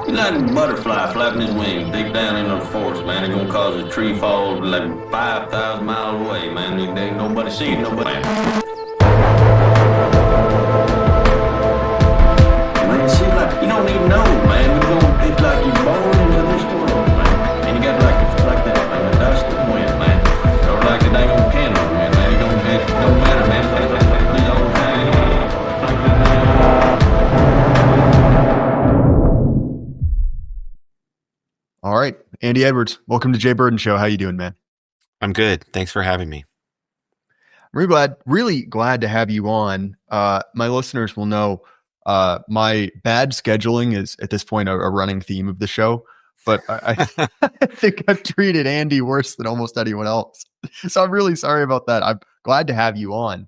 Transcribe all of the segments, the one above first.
He's like a butterfly flapping his wings deep down into the forest, man. It's gonna cause a tree fall like 5,000 miles away, man. There ain't nobody seeing nobody. Man, see, like, you don't even know, man. It's like you're born into this world, man. And you got like that, like the dust and wind, man. Or like the dang old candle, man. It don't matter, man. These old things. All right, Andy Edwards, welcome to Jay Burden Show. How you doing, man? I'm good. Thanks for having me. I'm really glad to have you on. My listeners will know my bad scheduling is at this point a running theme of the show, but I think I've treated Andy worse than almost anyone else. So I'm really sorry about that. I'm glad to have you on.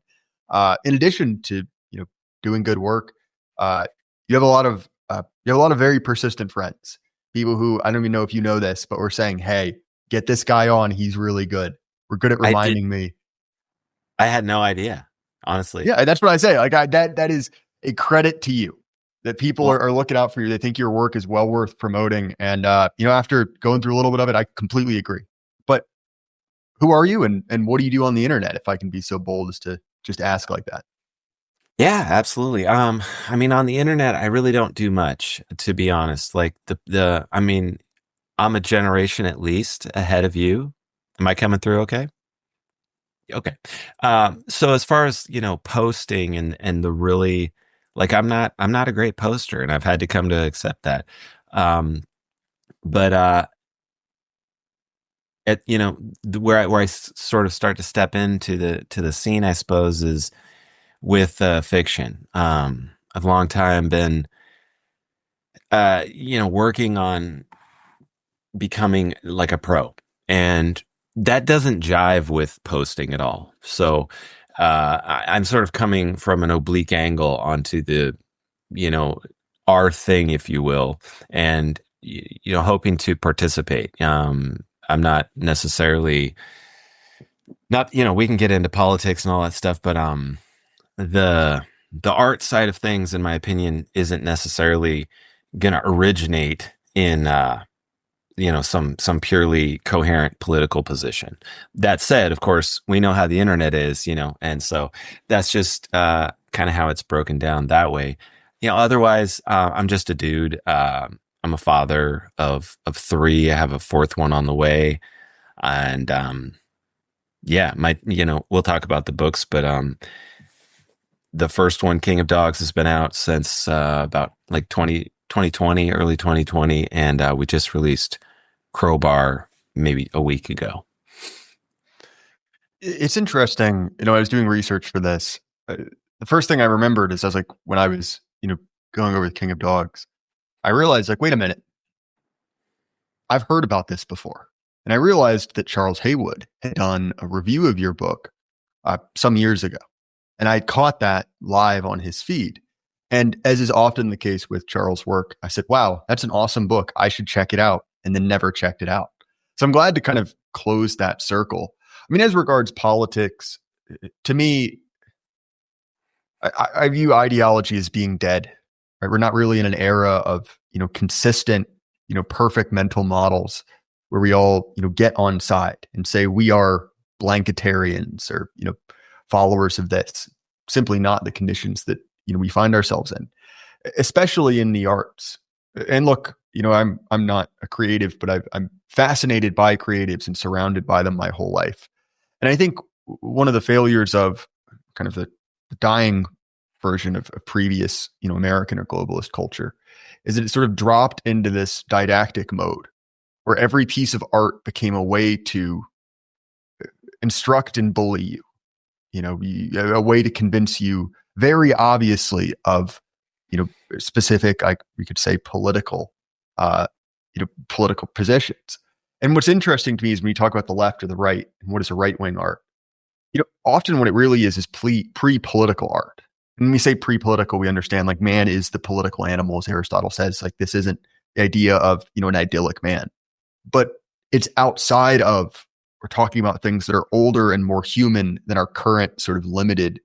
In addition to doing good work, you have a lot of very persistent friends. People who, I don't even know if you know this, but we're saying, hey, get this guy on. He's really good. We're good at reminding me. I had no idea, honestly. Yeah, that's what I say. Like that is a credit to you that people are looking out for you. They think your work is well worth promoting. And after going through a little bit of it, I completely agree. But who are you and what do you do on the internet? If I can be so bold as to just ask like that. Yeah, absolutely. I mean, on the internet, I really don't do much, to be honest. Like I mean, I'm a generation at least ahead of you. Am I coming through okay? Okay. So as far as, posting and the really, like, I'm not a great poster, and I've had to come to accept that. But where I sort of start to step into the scene, I suppose, is with fiction. I've long time been, working on becoming like a pro, and that doesn't jive with posting at all. So I'm sort of coming from an oblique angle onto the, our thing, if you will, and hoping to participate. I'm not necessarily not, we can get into politics and all that stuff, but the art side of things, in my opinion, isn't necessarily going to originate in some purely coherent political position. That said, of course, we know how the internet is, and so that's just kind of how it's broken down that way. Otherwise, I'm just a dude. I'm a father of three. I have a fourth one on the way, and yeah, we'll talk about the books, but the first one, King of Dogs, has been out since about like 2020, early 2020, and we just released Crowbar maybe a week ago. It's interesting. I was doing research for this. The first thing I remembered is I was like, when I was, going over the King of Dogs, I realized, like, wait a minute, I've heard about this before. And I realized that Charles Haywood had done a review of your book some years ago. And I caught that live on his feed. And as is often the case with Charles' work, I said, wow, that's an awesome book. I should check it out. And then never checked it out. So I'm glad to kind of close that circle. I mean, as regards politics, to me, I view ideology as being dead. Right? We're not really in an era of, consistent, perfect mental models where we all, get on side and say we are blanketarians or, followers of this. Simply not the conditions that, we find ourselves in, especially in the arts. And look, I'm not a creative, but I'm fascinated by creatives and surrounded by them my whole life. And I think one of the failures of kind of the dying version of previous, American or globalist culture is that it sort of dropped into this didactic mode where every piece of art became a way to instruct and bully you, a way to convince you very obviously of, specific, we could say political, political positions. And what's interesting to me is when you talk about the left or the right and what is a right-wing art, often what it really is pre-political art. And when we say pre-political, we understand like man is the political animal, as Aristotle says. Like this isn't the idea of, an idyllic man, but it's outside of, we're talking about things that are older and more human than our current sort of limited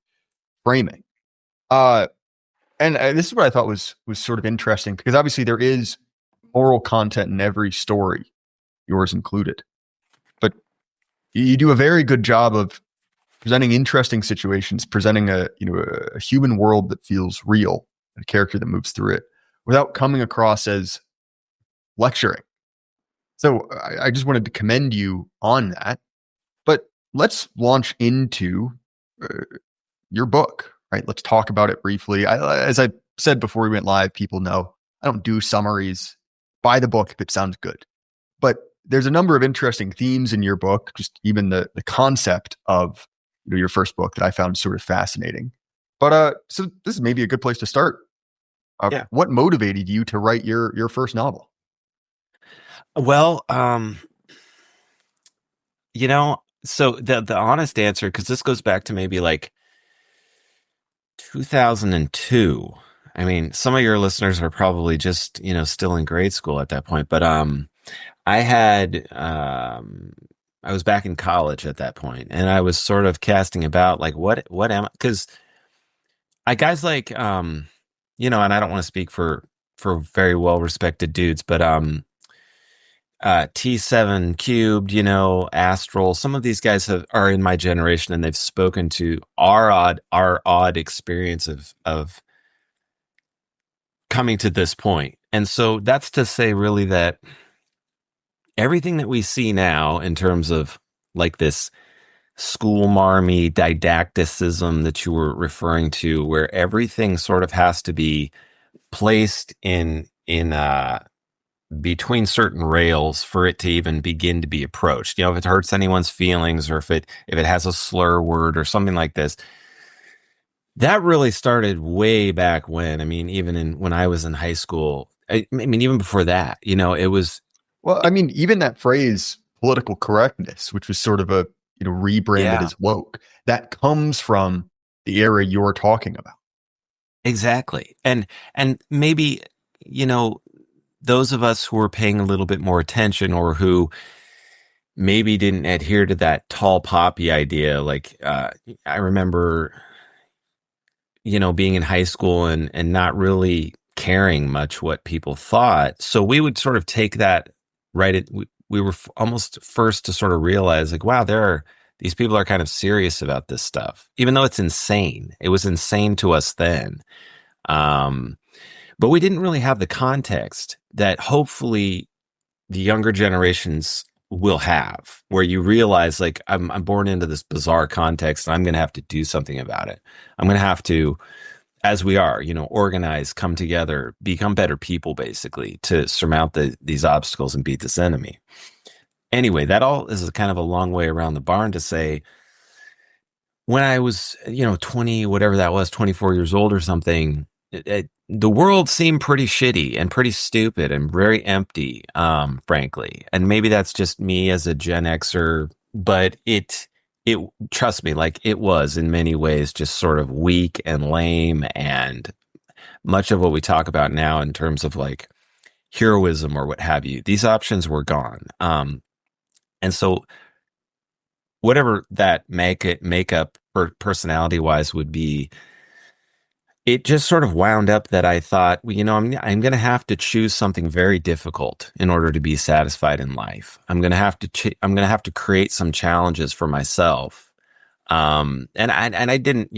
framing. And this is what I thought was sort of interesting because obviously there is moral content in every story, yours included. But you do a very good job of presenting interesting situations, presenting a human world that feels real, a character that moves through it, without coming across as lecturing. So I just wanted to commend you on that. But let's launch into your book, right? Let's talk about it briefly. As I said before we went live, people know I don't do summaries. Buy the book if it sounds good. But there's a number of interesting themes in your book, just even the concept of your first book that I found sort of fascinating. But so this is maybe a good place to start. Yeah. What motivated you to write your first novel? Well, so the honest answer, because this goes back to maybe like 2002. I mean, some of your listeners are probably just, still in grade school at that point, but I was back in college at that point, and I was sort of casting about like what am I, because guys like and I don't want to speak for very well respected dudes, but T7 Cubed, Astral, some of these guys are in my generation, and they've spoken to our odd experience of coming to this point. And so that's to say really that everything that we see now in terms of like this school marmy didacticism that you were referring to, where everything sort of has to be placed in between certain rails for it to even begin to be approached. If it hurts anyone's feelings, or if it has a slur word or something like this, that really started way back when. I mean, even when I was in high school, I mean, even before that, it was. Well, I mean, even that phrase political correctness, which was sort of a rebranded as woke, that comes from the era you're talking about. Exactly. And maybe, those of us who were paying a little bit more attention, or who maybe didn't adhere to that tall poppy idea. Like, I remember, being in high school and not really caring much what people thought. So we would sort of take that, right? We were almost first to sort of realize like, wow, these people are kind of serious about this stuff, even though it's insane. It was insane to us then. But we didn't really have the context that hopefully the younger generations will have, where you realize like, I'm born into this bizarre context, and I'm going to have to do something about it. I'm going to have to, as we are, organize, come together, become better people, basically, to surmount these obstacles and beat this enemy. Anyway, that all is kind of a long way around the barn to say, when I was, 20, whatever that was, 24 years old or something, the world seemed pretty shitty and pretty stupid and very empty, frankly. And maybe that's just me as a Gen Xer, but it trust me, like it was in many ways just sort of weak and lame, and much of what we talk about now in terms of like heroism or what have you, these options were gone. And so whatever that makeup personality wise would be, it just sort of wound up that I thought, well, I'm going to have to choose something very difficult in order to be satisfied in life. I'm going to have to create some challenges for myself. And I didn't,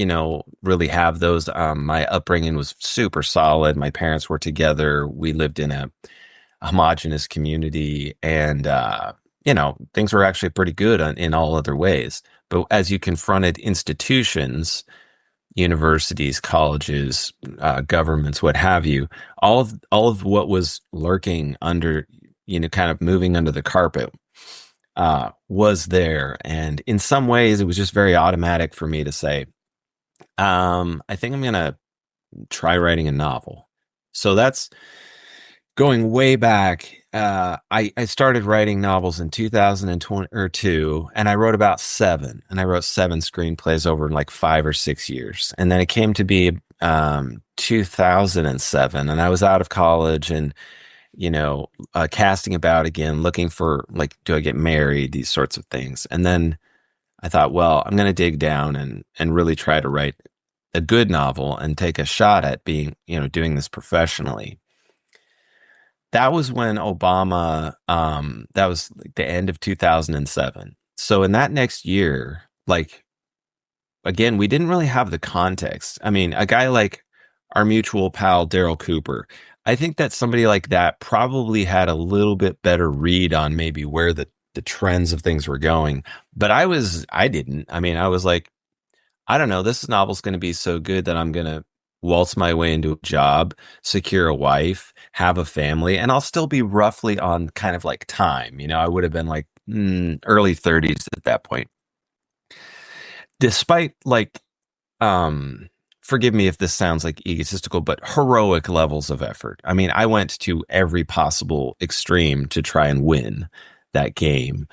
really have those. My upbringing was super solid. My parents were together. We lived in a homogenous community, and, things were actually pretty good in all other ways. But as you confronted institutions, universities, colleges, governments, what have you, all of what was lurking under, kind of moving under the carpet, was there. And in some ways, it was just very automatic for me to say, I think I'm going to try writing a novel. So that's going way back. I started writing novels in 2002, and I wrote about 7, and I wrote 7 screenplays over like 5 or 6 years. And then it came to be 2007, and I was out of college and, casting about again, looking for like, do I get married? These sorts of things. And then I thought, well, I'm going to dig down and really try to write a good novel and take a shot at being, doing this professionally. that was when Obama, that was like the end of 2007. So in that next year, like, again, we didn't really have the context. I mean, a guy like our mutual pal, Daryl Cooper, I think that somebody like that probably had a little bit better read on maybe where the trends of things were going. But I didn't. I mean, I was like, I don't know, this novel's going to be so good that I'm going to waltz my way into a job, secure a wife, have a family, and I'll still be roughly on kind of like time. You know, I would have been like early 30s at that point. Despite like, forgive me if this sounds like egotistical, but heroic levels of effort. I mean, I went to every possible extreme to try and win that game.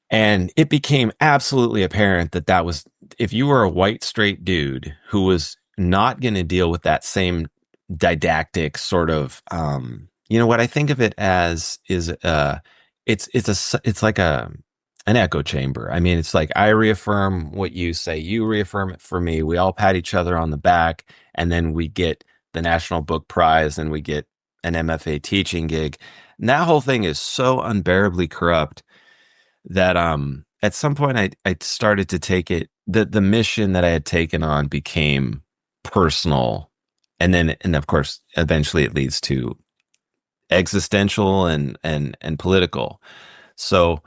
And it became absolutely apparent that that was, if you were a white straight dude who was not going to deal with that same didactic sort of, you know, what I think of it as is, it's like an echo chamber. I mean, it's like I reaffirm what you say, you reaffirm it for me. We all pat each other on the back, and then we get the National Book Prize and we get an MFA teaching gig. And that whole thing is so unbearably corrupt that at some point I started to take it, the mission that I had taken on became personal, and of course eventually it leads to existential and political. So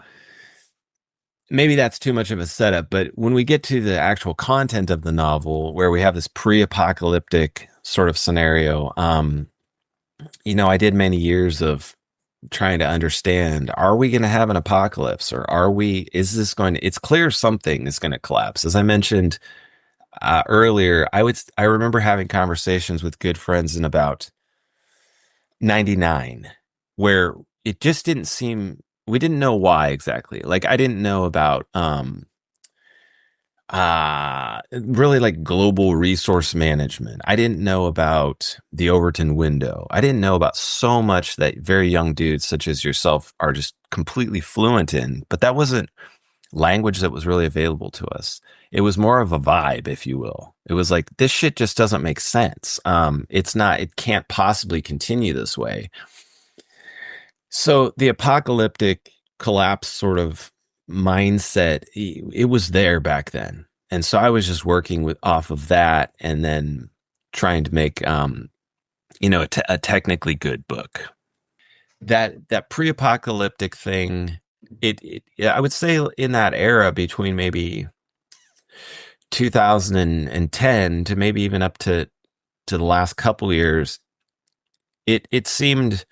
maybe that's too much of a setup, but when we get to the actual content of the novel, where we have this pre-apocalyptic sort of scenario, you know, I did many years of trying to understand, are we going to have an apocalypse, or is this going to, it's clear something is going to collapse. As I mentioned earlier, I remember having conversations with good friends in about 99, where it just didn't seem, we didn't know why exactly. Like, I didn't know about, really like global resource management. I didn't know about the Overton window. I didn't know about so much that very young dudes such as yourself are just completely fluent in, but that wasn't language that was really available to us. It was more of a vibe, if you will. It was like, this shit just doesn't make sense. It can't possibly continue this way. So the apocalyptic collapse sort of mindset, it was there back then. And so I was just working off of that, and then trying to make, you know, a technically good book. That pre-apocalyptic thing, I would say in that era between maybe 2010 to maybe even up to the last couple years, it seemed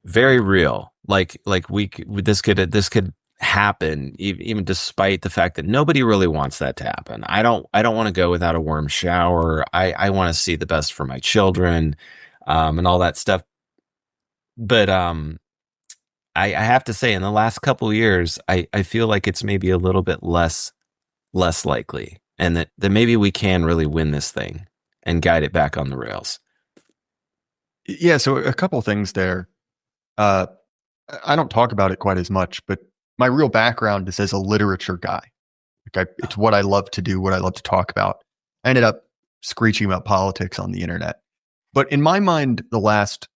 very real. Like this could happen, even despite the fact that nobody really wants that to happen. I don't want to go without a warm shower. I want to see the best for my children, and all that stuff. But I have to say, in the last couple of years, I feel like it's maybe a little bit less likely, and that maybe we can really win this thing and guide it back on the rails. Yeah, so a couple things there. I don't talk about it quite as much, but my real background is as a literature guy. It's what I love to do, what I love to talk about. I ended up screeching about politics on the internet. But in my mind, the last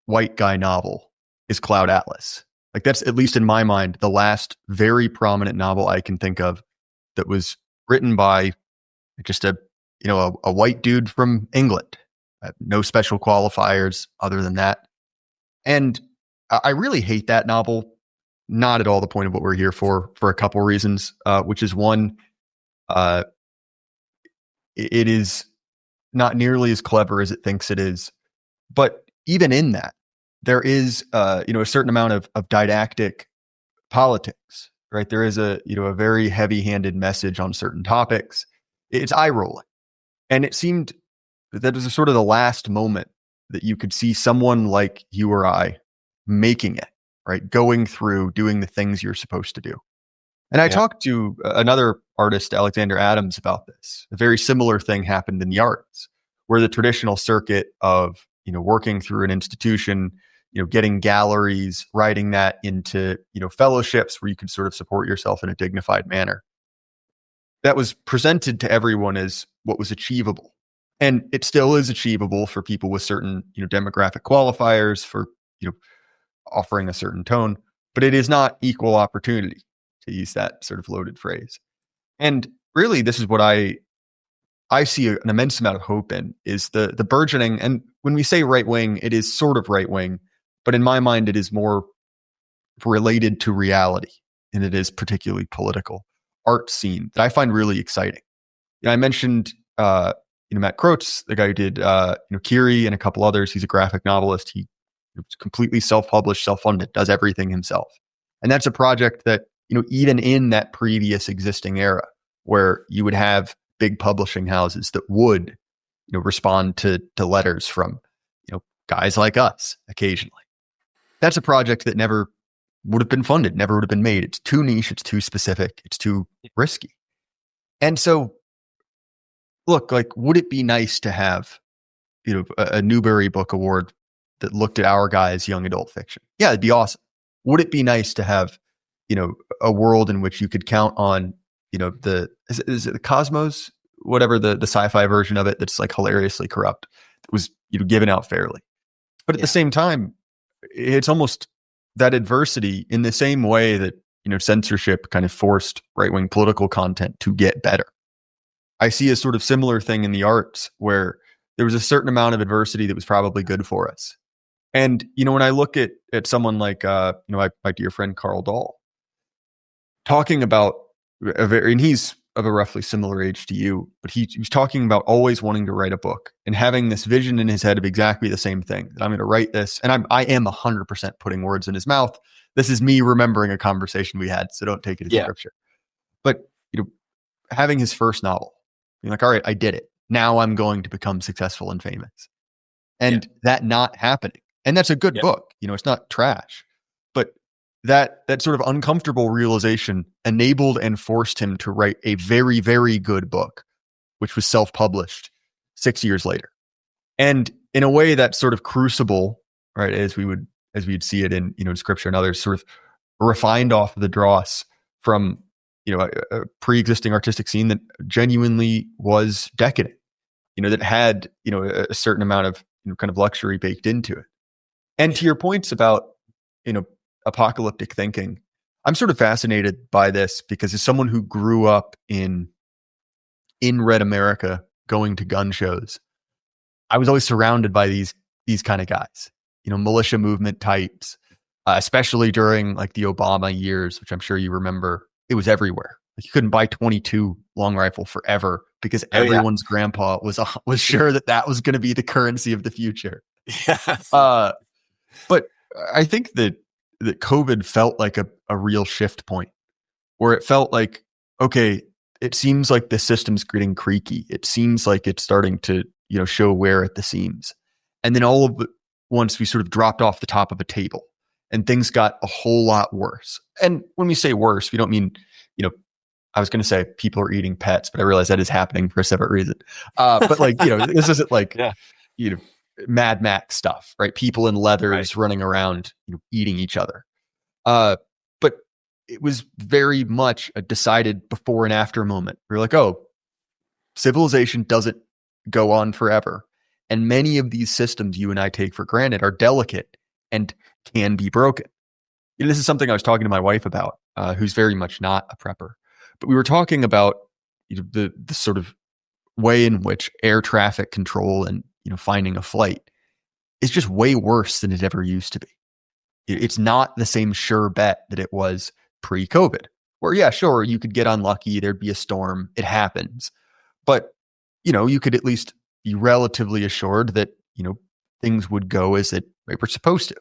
white guy novel is Cloud Atlas. Like, that's, at least in my mind, the last very prominent novel I can think of that was written by just a white dude from England. No special qualifiers other than that. And I really hate that novel. Not at all the point of what we're here for a couple reasons, which is one, it is not nearly as clever as it thinks it is. But even in that, there is, a certain amount of didactic politics, right? There is a very heavy-handed message on certain topics. It's eye-rolling. And it seemed that was sort of the last moment that you could see someone like you or I making it, right? Going through, doing the things you're supposed to do. And I talked to another artist, Alexander Adams, about this. A very similar thing happened in the arts, where the traditional circuit of, working through an institution, getting galleries, writing that into, fellowships where you could sort of support yourself in a dignified manner. That was presented to everyone as what was achievable. And it still is achievable for people with certain, demographic qualifiers for, offering a certain tone, but it is not equal opportunity, to use that sort of loaded phrase. And really, this is what I see an immense amount of hope in, is the burgeoning. And when we say right wing, it is sort of right wing, but in my mind, it is more related to reality, and it is particularly political art scene that I find really exciting. I mentioned, Matt Croats, the guy who did, Kiri and a couple others. He's a graphic novelist. He completely self-published, self-funded, does everything himself. And that's a project that, even in that previous existing era where you would have big publishing houses that would, respond to letters from, guys like us occasionally. That's a project that never would have been funded, never would have been made. It's too niche, it's too specific, it's too risky. And so, look, like, would it be nice to have, a Newbery Book Award that looked at our guys' young adult fiction? Yeah, it'd be awesome. Would it be nice to have, a world in which you could count on, is it the Cosmos, whatever the sci-fi version of it that's like hilariously corrupt, that was, given out fairly. But at the same time, it's almost that adversity, in the same way that, censorship kind of forced right-wing political content to get better. I see a sort of similar thing in the arts where there was a certain amount of adversity that was probably good for us. And, when I look at someone like, my dear friend Carl Dahl, talking about and he's of a roughly similar age to you, but he was talking about always wanting to write a book and having this vision in his head of exactly the same thing, that I'm going to write this. And I am 100% putting words in his mouth. This is me remembering a conversation we had, so don't take it as scripture. But, having his first novel, being like, all right, I did it. Now I'm going to become successful and famous. And that not happening. And that's a good book. It's not trash. But that sort of uncomfortable realization enabled and forced him to write a very, very good book, which was self-published 6 years later. And in a way, that sort of crucible, right, as we'd see it in, scripture and others, sort of refined off the dross from, a pre-existing artistic scene that genuinely was decadent, that had, a certain amount of kind of luxury baked into it. And to your points about, apocalyptic thinking, I'm sort of fascinated by this because as someone who grew up in red America, going to gun shows, I was always surrounded by these kind of guys, militia movement types, especially during like the Obama years, which I'm sure you remember. It was everywhere. Like, you couldn't buy 22 long rifle forever because everyone's grandpa was sure that was going to be the currency of the future. Yes. But I think that COVID felt like a real shift point, where it felt like, okay, it seems like the system's getting creaky. It seems like it's starting to, show wear at the seams. And then all of it, once we sort of dropped off the top of a table and things got a whole lot worse. And when we say worse, we don't mean, I was going to say people are eating pets, but I realize that is happening for a separate reason. But like, this isn't like, Mad Max stuff, right? People in leathers running around, eating each other. But it was very much a decided before and after moment. We're like, oh, civilization doesn't go on forever. And many of these systems you and I take for granted are delicate and can be broken. This is something I was talking to my wife about, who's very much not a prepper. But we were talking about the sort of way in which air traffic control and finding a flight is just way worse than it ever used to be. It's not the same sure bet that it was pre-COVID, where, yeah, sure, you could get unlucky. There'd be a storm. It happens. But, you could at least be relatively assured that, things would go as they were supposed to.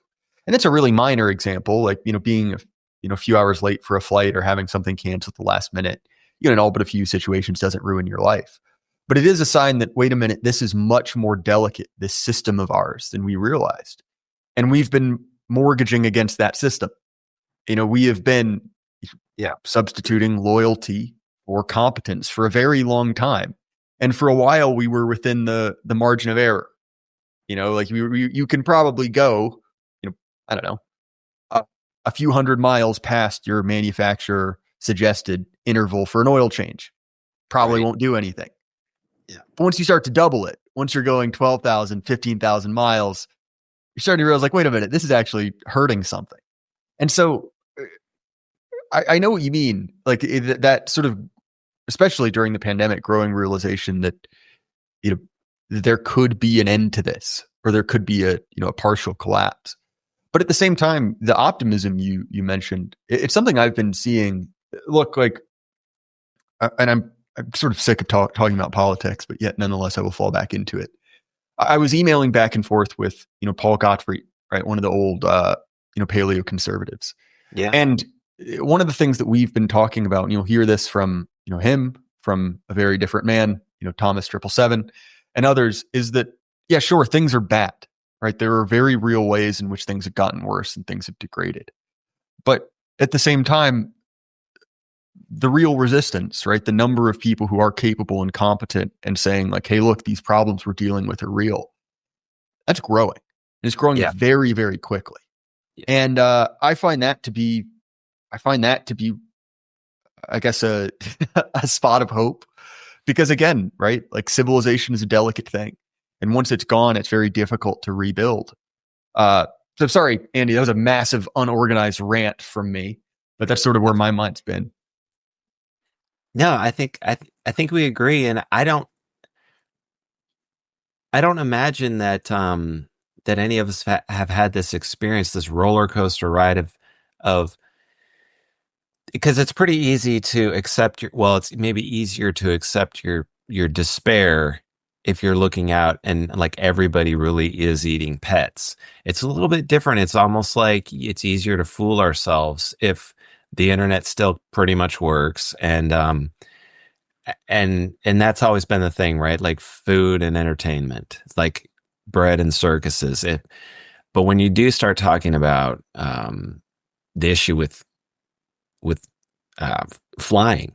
And it's a really minor example, like, being, a few hours late for a flight or having something canceled at the last minute, in all but a few situations doesn't ruin your life. But it is a sign that, wait a minute, this is much more delicate, this system of ours, than we realized. And we've been mortgaging against that system. We have been substituting loyalty or competence for a very long time. And for a while, we were within the margin of error. Like you can probably go, I don't know, a few hundred miles past your manufacturer suggested interval for an oil change. Probably won't do anything. Yeah. But once you start to double it, once you're going 12,000, 15,000 miles, you're starting to realize like, wait a minute, this is actually hurting something. And so I know what you mean. Like that sort of, especially during the pandemic, growing realization that, there could be an end to this, or there could be a partial collapse. But at the same time, the optimism you mentioned, it's something I've been seeing. Look, like, and I'm sort of sick of talking about politics, but yet nonetheless, I will fall back into it. I was emailing back and forth with Paul Gottfried, right, one of the old paleo conservatives. Yeah. And one of the things that we've been talking about, and you'll hear this from him, from a very different man, Thomas 777, and others, is that, yeah, sure, things are bad, right? There are very real ways in which things have gotten worse and things have degraded. But at the same time, the real resistance, right? The number of people who are capable and competent and saying like, hey, look, these problems we're dealing with are real. That's growing. And it's growing very, very quickly. Yeah. And I find that to be, I guess, a spot of hope. Because again, right, like civilization is a delicate thing. And once it's gone, it's very difficult to rebuild. So sorry, Andy, that was a massive unorganized rant from me, but that's sort of where my mind's been. No, I think we agree. And I don't imagine that, that any of us have had this experience, this roller coaster ride of, because it's pretty easy to accept it's maybe easier to accept your despair if you're looking out and like everybody really is eating pets. It's a little bit different. It's almost like it's easier to fool ourselves if the internet still pretty much works. And that's always been the thing, right? Like food and entertainment. It's like bread and circuses. But when you do start talking about the issue with flying,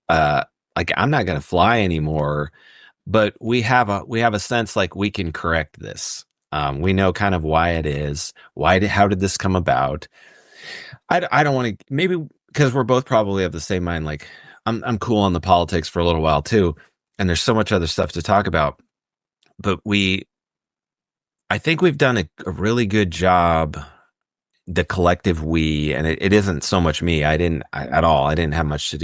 like I'm not going to fly anymore, but we have a sense like we can correct this. We know kind of why it is. How did this come about? I don't want to, maybe because we're both probably of the same mind. Like I'm cool on the politics for a little while too, and there's so much other stuff to talk about. But I think we've done a really good job. The collective we, and it isn't so much me. I didn't have much to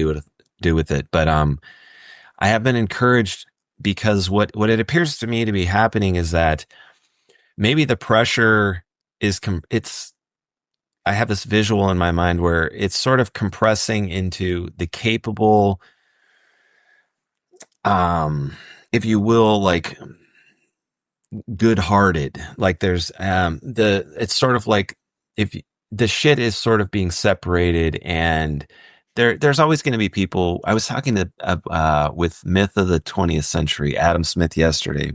do with it, but I have been encouraged because what it appears to me to be happening is that maybe the pressure is I have this visual in my mind where it's sort of compressing into the capable, if you will, like good-hearted. Like there's it's sort of like, if the shit is sort of being separated, and there's always going to be people. I was talking to with Myth of the 20th Century, Adam Smith, yesterday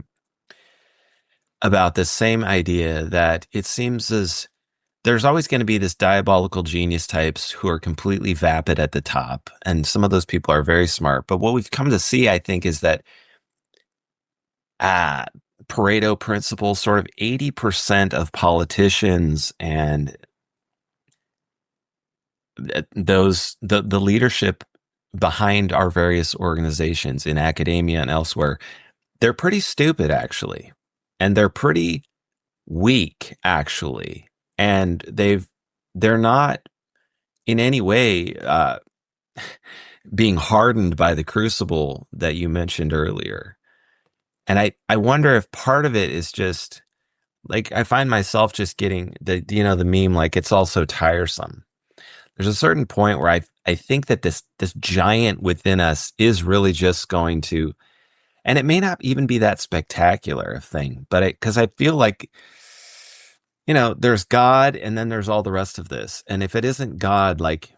about this same idea that it seems as there's always going to be this diabolical genius types who are completely vapid at the top, and some of those people are very smart. But what we've come to see, I think, is that Pareto principle, sort of 80% of politicians and the leadership behind our various organizations in academia and elsewhere, they're pretty stupid actually, and they're pretty weak actually, and they're not in any way being hardened by the crucible that you mentioned earlier. And I wonder if part of it is just like, I find myself just getting the meme, like it's all so tiresome. There's a certain point where I think that this giant within us is really just going to, and it may not even be that spectacular a thing, but because I feel like, there's God and then there's all the rest of this. And if it isn't God, like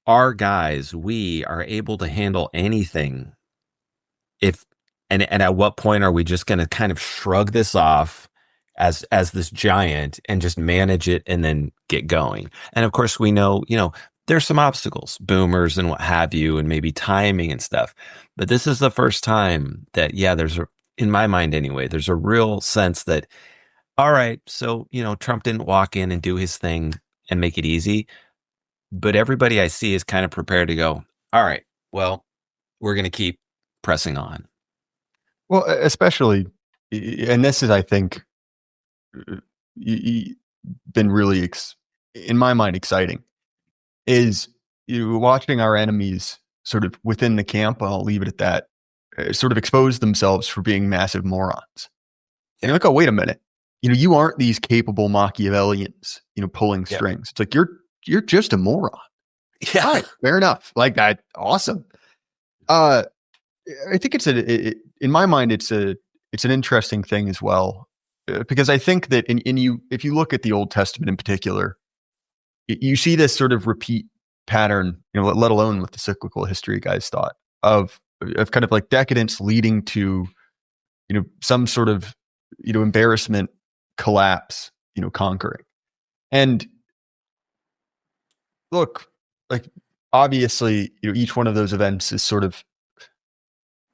our guys, we are able to handle anything. And at what point are we just going to kind of shrug this off as this giant and just manage it and then get going? And of course, we know, there's some obstacles, boomers and what have you, and maybe timing and stuff. But this is the first time that, in my mind anyway, there's a real sense that, all right, so, Trump didn't walk in and do his thing and make it easy. But everybody I see is kind of prepared to go, all right, well, we're going to keep pressing on. Well, especially, and this is, I think, been really, in my mind, exciting, is watching our enemies sort of within the camp, I'll leave it at that, sort of expose themselves for being massive morons. And you're like, oh, wait a minute. You aren't these capable Machiavellians, pulling strings. It's like, you're just a moron. Yeah. All right, fair enough. Like that. Awesome. I think in my mind, it's an interesting thing as well, because I think that if you look at the Old Testament in particular, you see this sort of repeat pattern, let alone with the cyclical history guys thought of kind of like decadence leading to, some sort of, embarrassment, collapse, conquering. And look, like, obviously, each one of those events is sort of,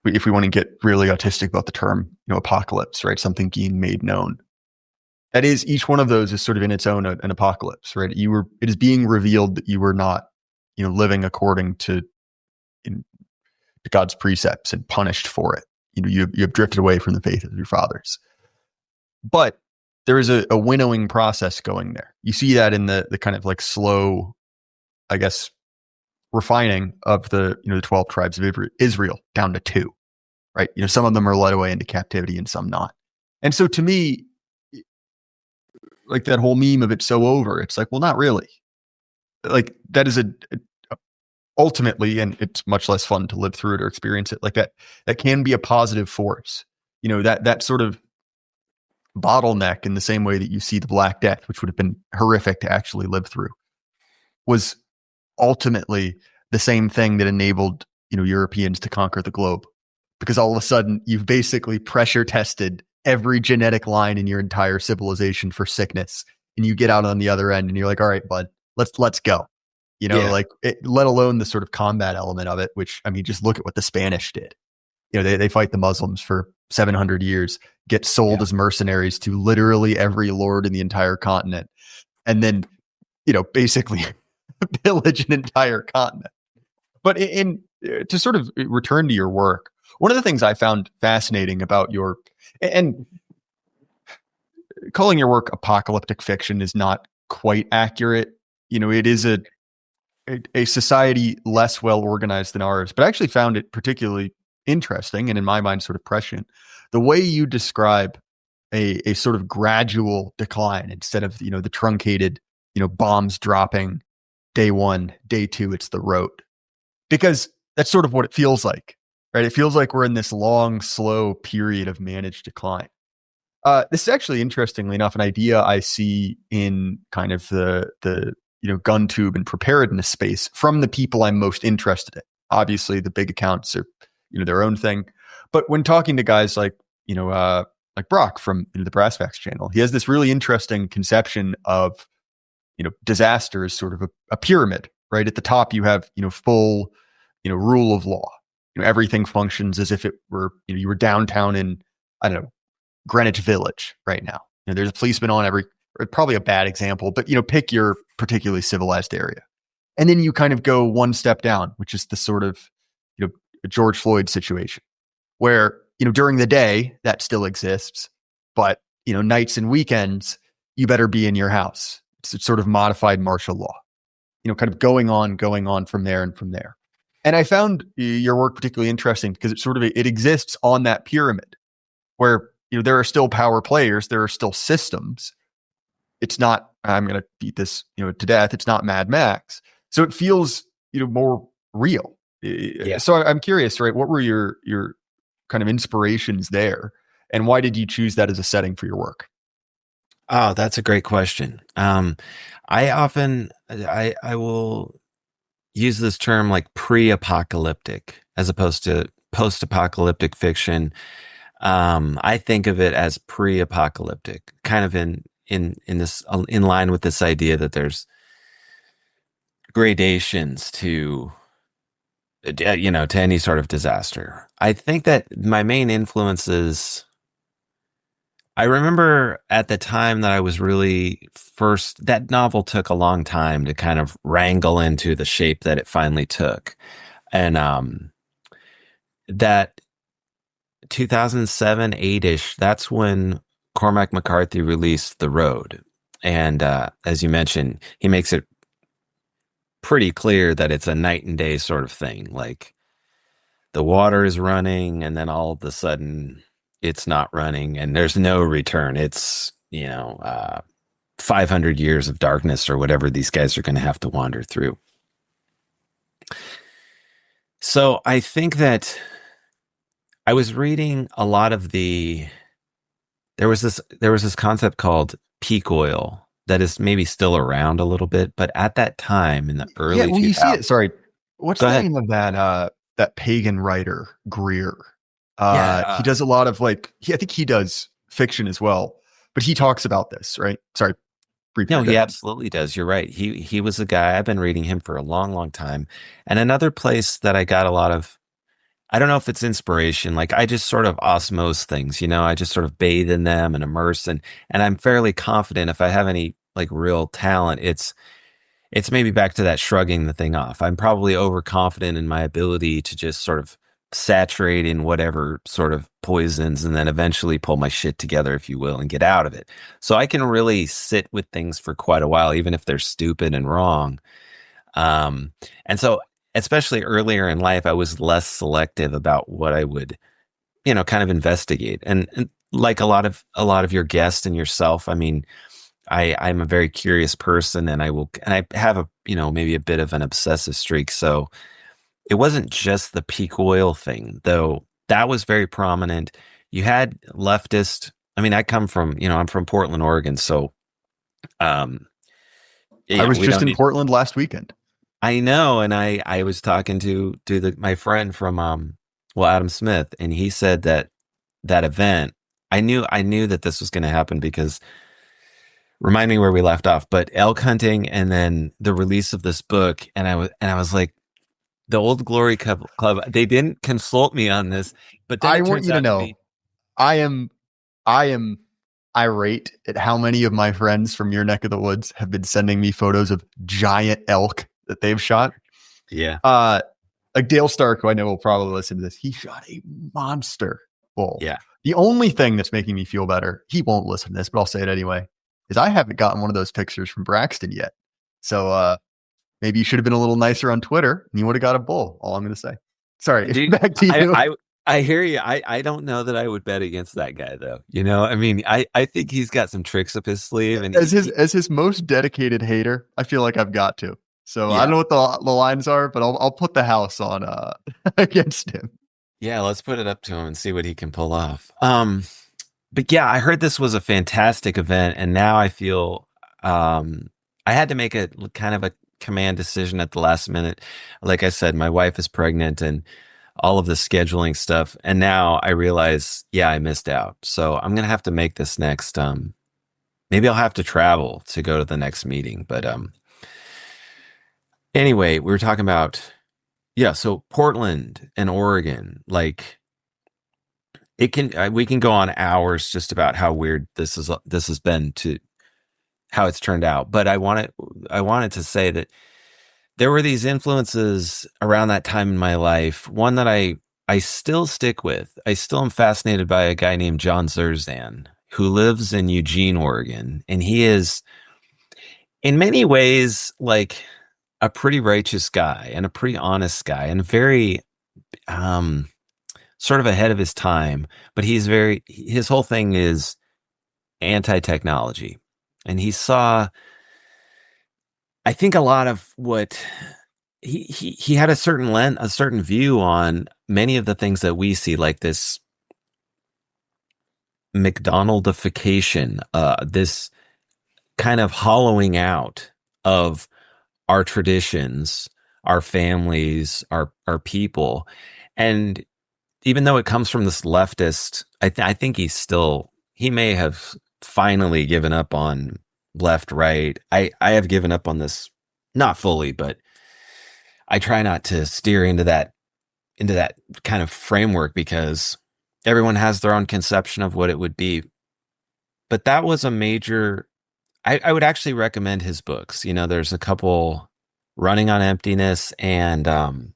if we want to get really autistic about the term, apocalypse, right? Something being made known. That is, each one of those is sort of in its own an apocalypse, right? It is being revealed that you were not, living according to God's precepts and punished for it. You have drifted away from the faith of your fathers. But there is a winnowing process going there. You see that in the kind of like slow, I guess, refining of the 12 tribes of Israel down to 2, right? Some of them are led away into captivity and some not. And so to me, like that whole meme of it's so over, it's like, well, not really. Like that is ultimately, and it's much less fun to live through it or experience it like that. That can be a positive force. That sort of bottleneck, in the same way that you see the Black Death, which would have been horrific to actually live through, was ultimately the same thing that enabled Europeans to conquer the globe, because all of a sudden you've basically pressure tested every genetic line in your entire civilization for sickness, and you get out on the other end and you're like, all right, bud, let's go. Like let alone the sort of combat element of it, which, I mean, just look at what the Spanish did. They fight the Muslims for 700 years, get sold as mercenaries to literally every lord in the entire continent, and then basically pillage an entire continent. But to sort of return to your work, one of the things I found fascinating about and calling your work apocalyptic fiction is not quite accurate. It is a society less well organized than ours, but I actually found it particularly interesting and, in my mind, sort of prescient, the way you describe a sort of gradual decline instead of the truncated bombs dropping day 1, day 2, it's the road, because that's sort of what it feels like, right? It feels like we're in this long, slow period of managed decline. This is actually, interestingly enough, an idea I see in kind of the gun tube and preparedness space from the people I'm most interested in. Obviously, the big accounts are their own thing, but when talking to guys like like Brock from the Brass Facts channel, he has this really interesting conception of disaster as sort of a pyramid. Right at the top, you have full rule of law. Everything functions as if it were you were downtown in, I don't know, Greenwich Village right now. There's a policeman on every. Probably a bad example, but pick your particularly civilized area, and then you kind of go one step down, which is the sort of George Floyd situation, where during the day that still exists, but nights and weekends you better be in your house. It's sort of modified martial law, kind of going on from there and from there. And I found your work particularly interesting because it exists on that pyramid where there are still power players, there are still systems. It's not, I'm going to beat this, to death. It's not Mad Max. So it feels, more real. Yeah. So I'm curious, right? What were your kind of inspirations there, and why did you choose that as a setting for your work? Oh, that's a great question. I will use this term like pre-apocalyptic as opposed to post-apocalyptic fiction. I think of it as pre-apocalyptic, kind of in line with this idea that there's gradations to any sort of disaster. I think that my main influences, I remember at the time that I was really first, that novel took a long time to kind of wrangle into the shape that it finally took. And that 2007, 8-ish. That's when Cormac McCarthy released The Road. And as you mentioned, he makes it pretty clear that it's a night and day sort of thing. Like the water is running and then all of a sudden it's not running and there's no return. It's, 500 years of darkness or whatever these guys are going to have to wander through. So I think that I was reading a lot of there was this concept called peak oil that is maybe still around a little bit, but at that time in the Yeah, early well, you see 2000s. it. Sorry, what's Go the ahead. name of that pagan writer Greer? He Yeah. does a lot of I think he does fiction as well, but he talks about this, right? Sorry, brief No, he interjection. absolutely does. You're right. He was a guy. I've been reading him for a long, long time. And another place that I got a lot of, I don't know if it's inspiration. Like I just sort of osmose things, I just sort of bathe in them and immerse and I'm fairly confident if I have any like real talent, it's maybe back to that shrugging the thing off. I'm probably overconfident in my ability to just sort of saturate in whatever sort of poisons and then eventually pull my shit together, if you will, and get out of it. So I can really sit with things for quite a while, even if they're stupid and wrong. And so, especially earlier in life, I was less selective about what I would, kind of investigate. And like a lot of your guests and yourself, I mean, I'm a very curious person and I have maybe a bit of an obsessive streak. So it wasn't just the peak oil thing, though that was very prominent. You had leftist, I mean, I'm from Portland, Oregon. So, um, I was we just don't in need, Portland last weekend. I know. And I was talking to my friend from, Adam Smith, and he said that event, I knew that this was going to happen because remind me where we left off, but elk hunting and then the release of this book. And I was like, the Old Glory Club, they didn't consult me on this, but then I it want turns you to out to know, be, I am irate at how many of my friends from your neck of the woods have been sending me photos of giant elk that they've shot. yeah, Like Dale Stark, who I know will probably listen to this, he shot a monster bull. yeah. The only thing that's making me feel better, he won't listen to this, but I'll say it anyway, is I haven't gotten one of those pictures from Braxton yet. So maybe you should have been a little nicer on Twitter and you would have got a bull. All I'm going to say. Sorry, Dude, back to you. I hear you. I don't know that I would bet against that guy though. I mean, I think he's got some tricks up his sleeve and As his most dedicated hater, I feel like I've got to. So I yeah. don't know what the lines are, but I'll put the house on against him. Yeah, let's put it up to him and see what he can pull off. But yeah, I heard this was a fantastic event, and now I feel I had to make a kind of a command decision at the last minute. Like I said, my wife is pregnant and all of the scheduling stuff, and now I realize, yeah, I missed out. So I'm gonna have to make this next. Maybe I'll have to travel to go to the next meeting. But anyway, we were talking about yeah. So Portland and Oregon, like we can go on hours just about how weird this has been to how it's turned out. But I wanted to say that there were these influences around that time in my life. One that I still stick with. I still am fascinated by a guy named John Zerzan who lives in Eugene, Oregon, and he is in many ways like a pretty righteous guy and a pretty honest guy and very um sort of ahead of his time, but his whole thing is anti-technology. And he saw, I think a lot of what he had a certain view on many of the things that we see, like this McDonaldification, this kind of hollowing out of our traditions, our families, our people. And even though it comes from this leftist, I think he may have finally given up on left, right. I have given up on this, not fully, but I try not to steer into that kind of framework because everyone has their own conception of what it would be. But that was a major, I would actually recommend his books. There's a couple, Running on Emptiness and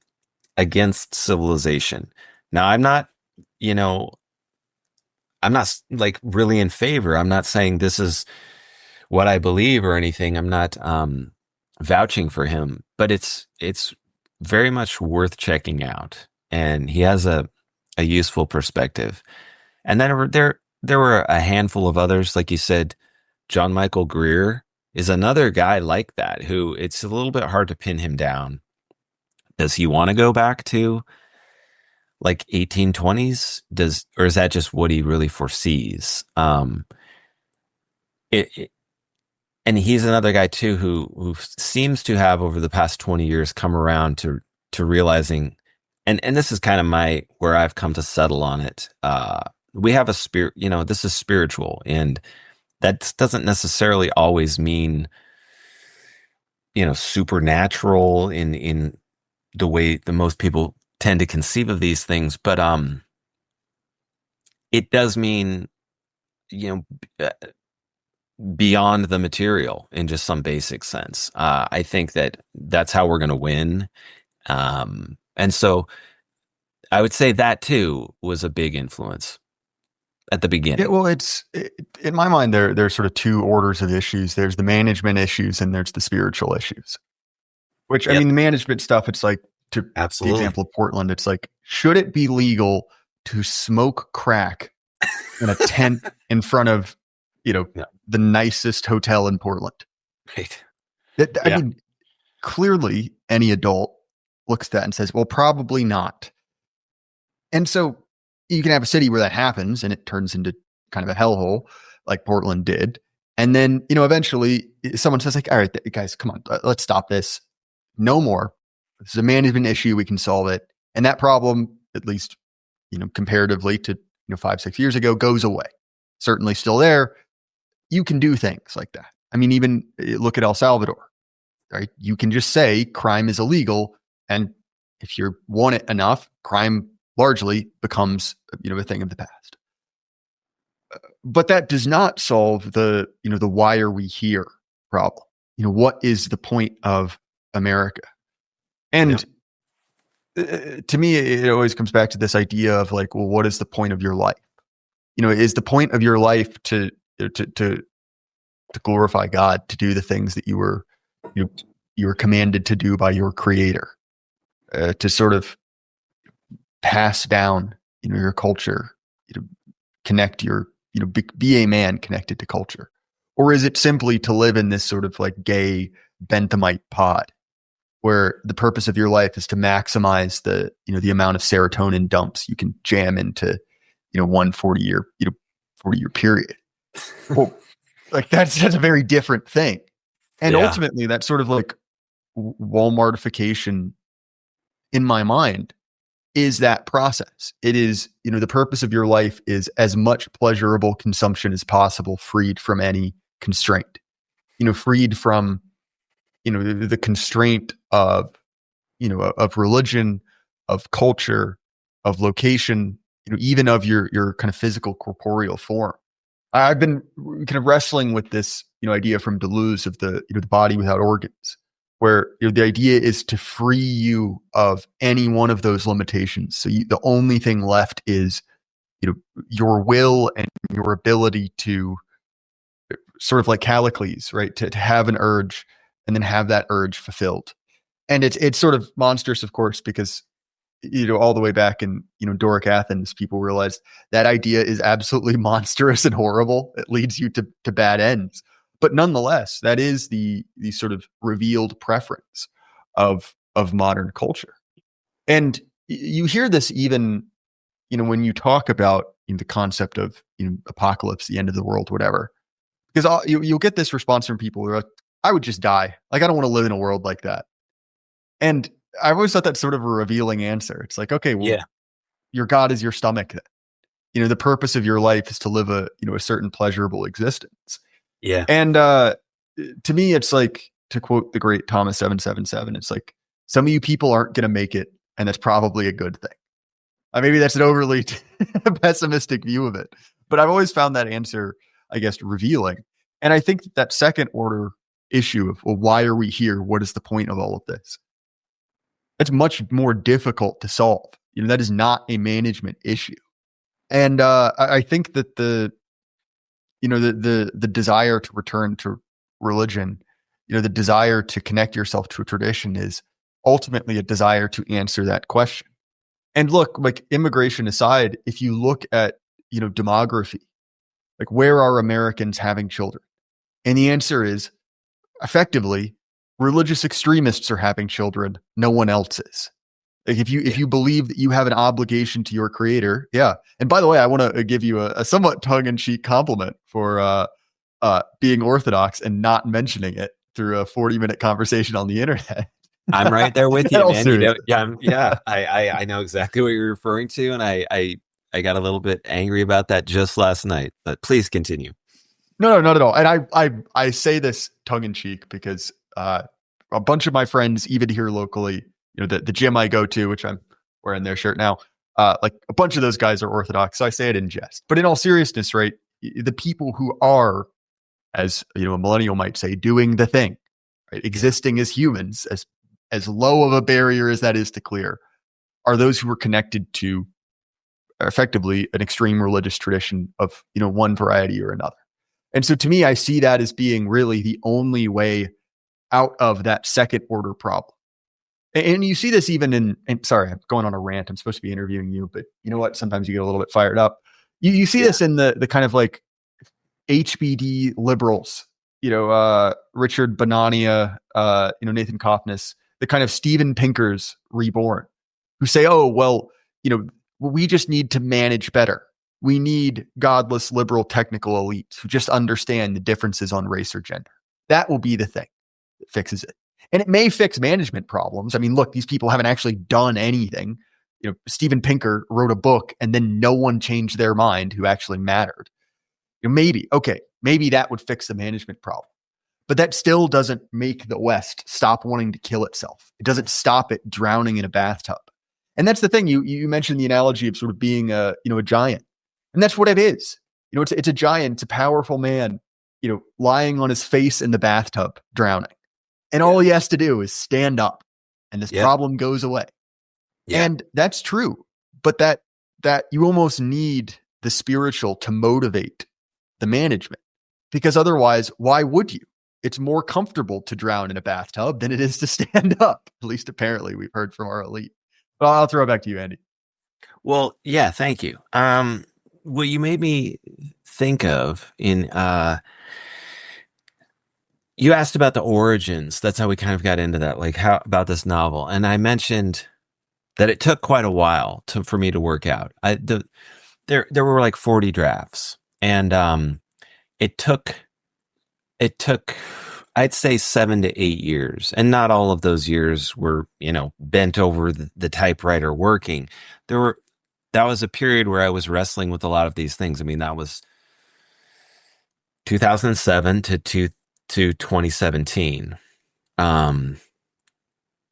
Against Civilization. Now, I'm not, I'm not like really in favor. I'm not saying this is what I believe or anything. I'm not vouching for him, but it's very much worth checking out. And he has a useful perspective. And then there were a handful of others, like you said. John Michael Greer is another guy like that who it's a little bit hard to pin him down. Does he want to go back to like 1820s? Or is that just what he really foresees? It and he's another guy too who seems to have over the past 20 years come around to realizing, and this is kind of where I've come to settle on it. We have a spirit, this is spiritual, and that doesn't necessarily always mean, supernatural in the way that most people tend to conceive of these things. But it does mean, beyond the material in just some basic sense. I think that's how we're going to win. And so I would say that too was a big influence at the beginning. Yeah, well, in my mind, there's sort of two orders of issues. There's the management issues and there's the spiritual issues. Which, I mean, the management stuff, it's like, to Absolutely. the example of Portland, it's like, should it be legal to smoke crack in a tent in front of, the nicest hotel in Portland? Right. I mean, clearly any adult looks at that and says, well, probably not. And so you can have a city where that happens and it turns into kind of a hellhole like Portland did. And then, eventually someone says like, all right, guys, come on, let's stop this. No more. This is a management issue. We can solve it. And that problem, at least, comparatively to, 5-6 years ago, goes away. Certainly still there. You can do things like that. I mean, even look at El Salvador, right? You can just say crime is illegal. And if you want it enough, crime largely becomes, a thing of the past. But that does not solve the why are we here problem. What is the point of America? And to me, it always comes back to this idea of like, well, what is the point of your life? Is the point of your life to glorify God, to do the things that you were commanded to do by your Creator, to sort of pass down, your culture, connect your, be a man connected to culture? Or is it simply to live in this sort of like gay Benthamite pod where the purpose of your life is to maximize the amount of serotonin dumps you can jam into, 40-year period? Well, like that's a very different thing. And ultimately that sort of like Walmartification in my mind is that process. It is, the purpose of your life is as much pleasurable consumption as possible, freed from any constraint, freed from, the constraint of, of religion, of culture, of location, even of your kind of physical corporeal form. I've been kind of wrestling with this, idea from Deleuze of the, the body without organs, where the idea is to free you of any one of those limitations. So the only thing left is, your will and your ability to sort of like Callicles, right? To have an urge and then have that urge fulfilled. And it's sort of monstrous, of course, because, all the way back in, Doric Athens, people realized that idea is absolutely monstrous and horrible. It leads you to bad ends. But nonetheless, that is the sort of revealed preference of modern culture. And you hear this even, when you talk about the concept of apocalypse, the end of the world, whatever, because you'll get this response from people who are like, I would just die. Like, I don't want to live in a world like that. And I've always thought that's sort of a revealing answer. It's like, okay, well, your God is your stomach. Then. The purpose of your life is to live a certain pleasurable existence. Yeah. And to me, it's like, to quote the great Thomas 777, it's like, some of you people aren't going to make it, and that's probably a good thing. Maybe that's an overly pessimistic view of it, but I've always found that answer, I guess, revealing. And I think that second order issue of, well, why are we here? What is the point of all of this? That's much more difficult to solve. That is not a management issue. And I think that the desire to return to religion, the desire to connect yourself to a tradition is ultimately a desire to answer that question. And look, like immigration aside, if you look at, demography, like where are Americans having children? And the answer is effectively religious extremists are having children. No one else is. Like if you believe that you have an obligation to your creator, yeah. And by the way, I want to give you a somewhat tongue-in-cheek compliment for being Orthodox and not mentioning it through a 40-minute conversation on the internet. I'm right there with In you, all man. Yeah. I know exactly what you're referring to, and I got a little bit angry about that just last night. But please continue. No, not at all. And I say this tongue in cheek because a bunch of my friends, even here locally, the gym I go to, which I'm wearing their shirt now, like a bunch of those guys are Orthodox. So I say it in jest. But in all seriousness, right, the people who are, as a millennial might say, doing the thing, right, existing as humans, as low of a barrier as that is to clear, are those who are connected to effectively an extreme religious tradition of one variety or another. And so to me, I see that as being really the only way out of that second order problem. And you see this even and sorry, I'm going on a rant. I'm supposed to be interviewing you, but you know what? Sometimes you get a little bit fired up. You see this in the kind of like HBD liberals, Richard Bonania, Nathan Koffness, the kind of Steven Pinkers reborn, who say, oh, well, we just need to manage better. We need godless liberal technical elites who just understand the differences on race or gender. That will be the thing that fixes it. And it may fix management problems. I mean, look, these people haven't actually done anything. Steven Pinker wrote a book and then no one changed their mind who actually mattered. Maybe that would fix the management problem. But that still doesn't make the West stop wanting to kill itself. It doesn't stop it drowning in a bathtub. And that's the thing. You mentioned the analogy of sort of being a giant. And that's what it is. It's a giant, it's a powerful man, lying on his face in the bathtub, drowning. And all he has to do is stand up and this problem goes away. Yeah. And that's true. But that you almost need the spiritual to motivate the management, because otherwise, why would you? It's more comfortable to drown in a bathtub than it is to stand up. At least apparently we've heard from our elite. But I'll throw it back to you, Andy. Well, yeah, thank you. What you made me think of you asked about the origins. That's how we kind of got into that, like how about this novel. And I mentioned that it took quite a while for me to work out. There were like 40 drafts, and it took I'd say 7 to 8 years, and not all of those years were bent over the typewriter working. That was a period where I was wrestling with a lot of these things. I mean, that was 2007 to 2017.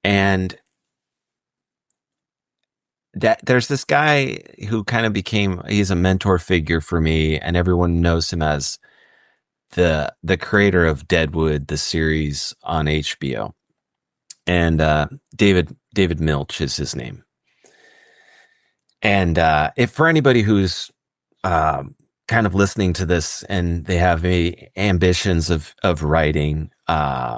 And that there's this guy who kind of he's a mentor figure for me, and everyone knows him as the creator of Deadwood, the series on HBO. And David Milch is his name. And if for anybody who's kind of listening to this and they have any ambitions of writing, I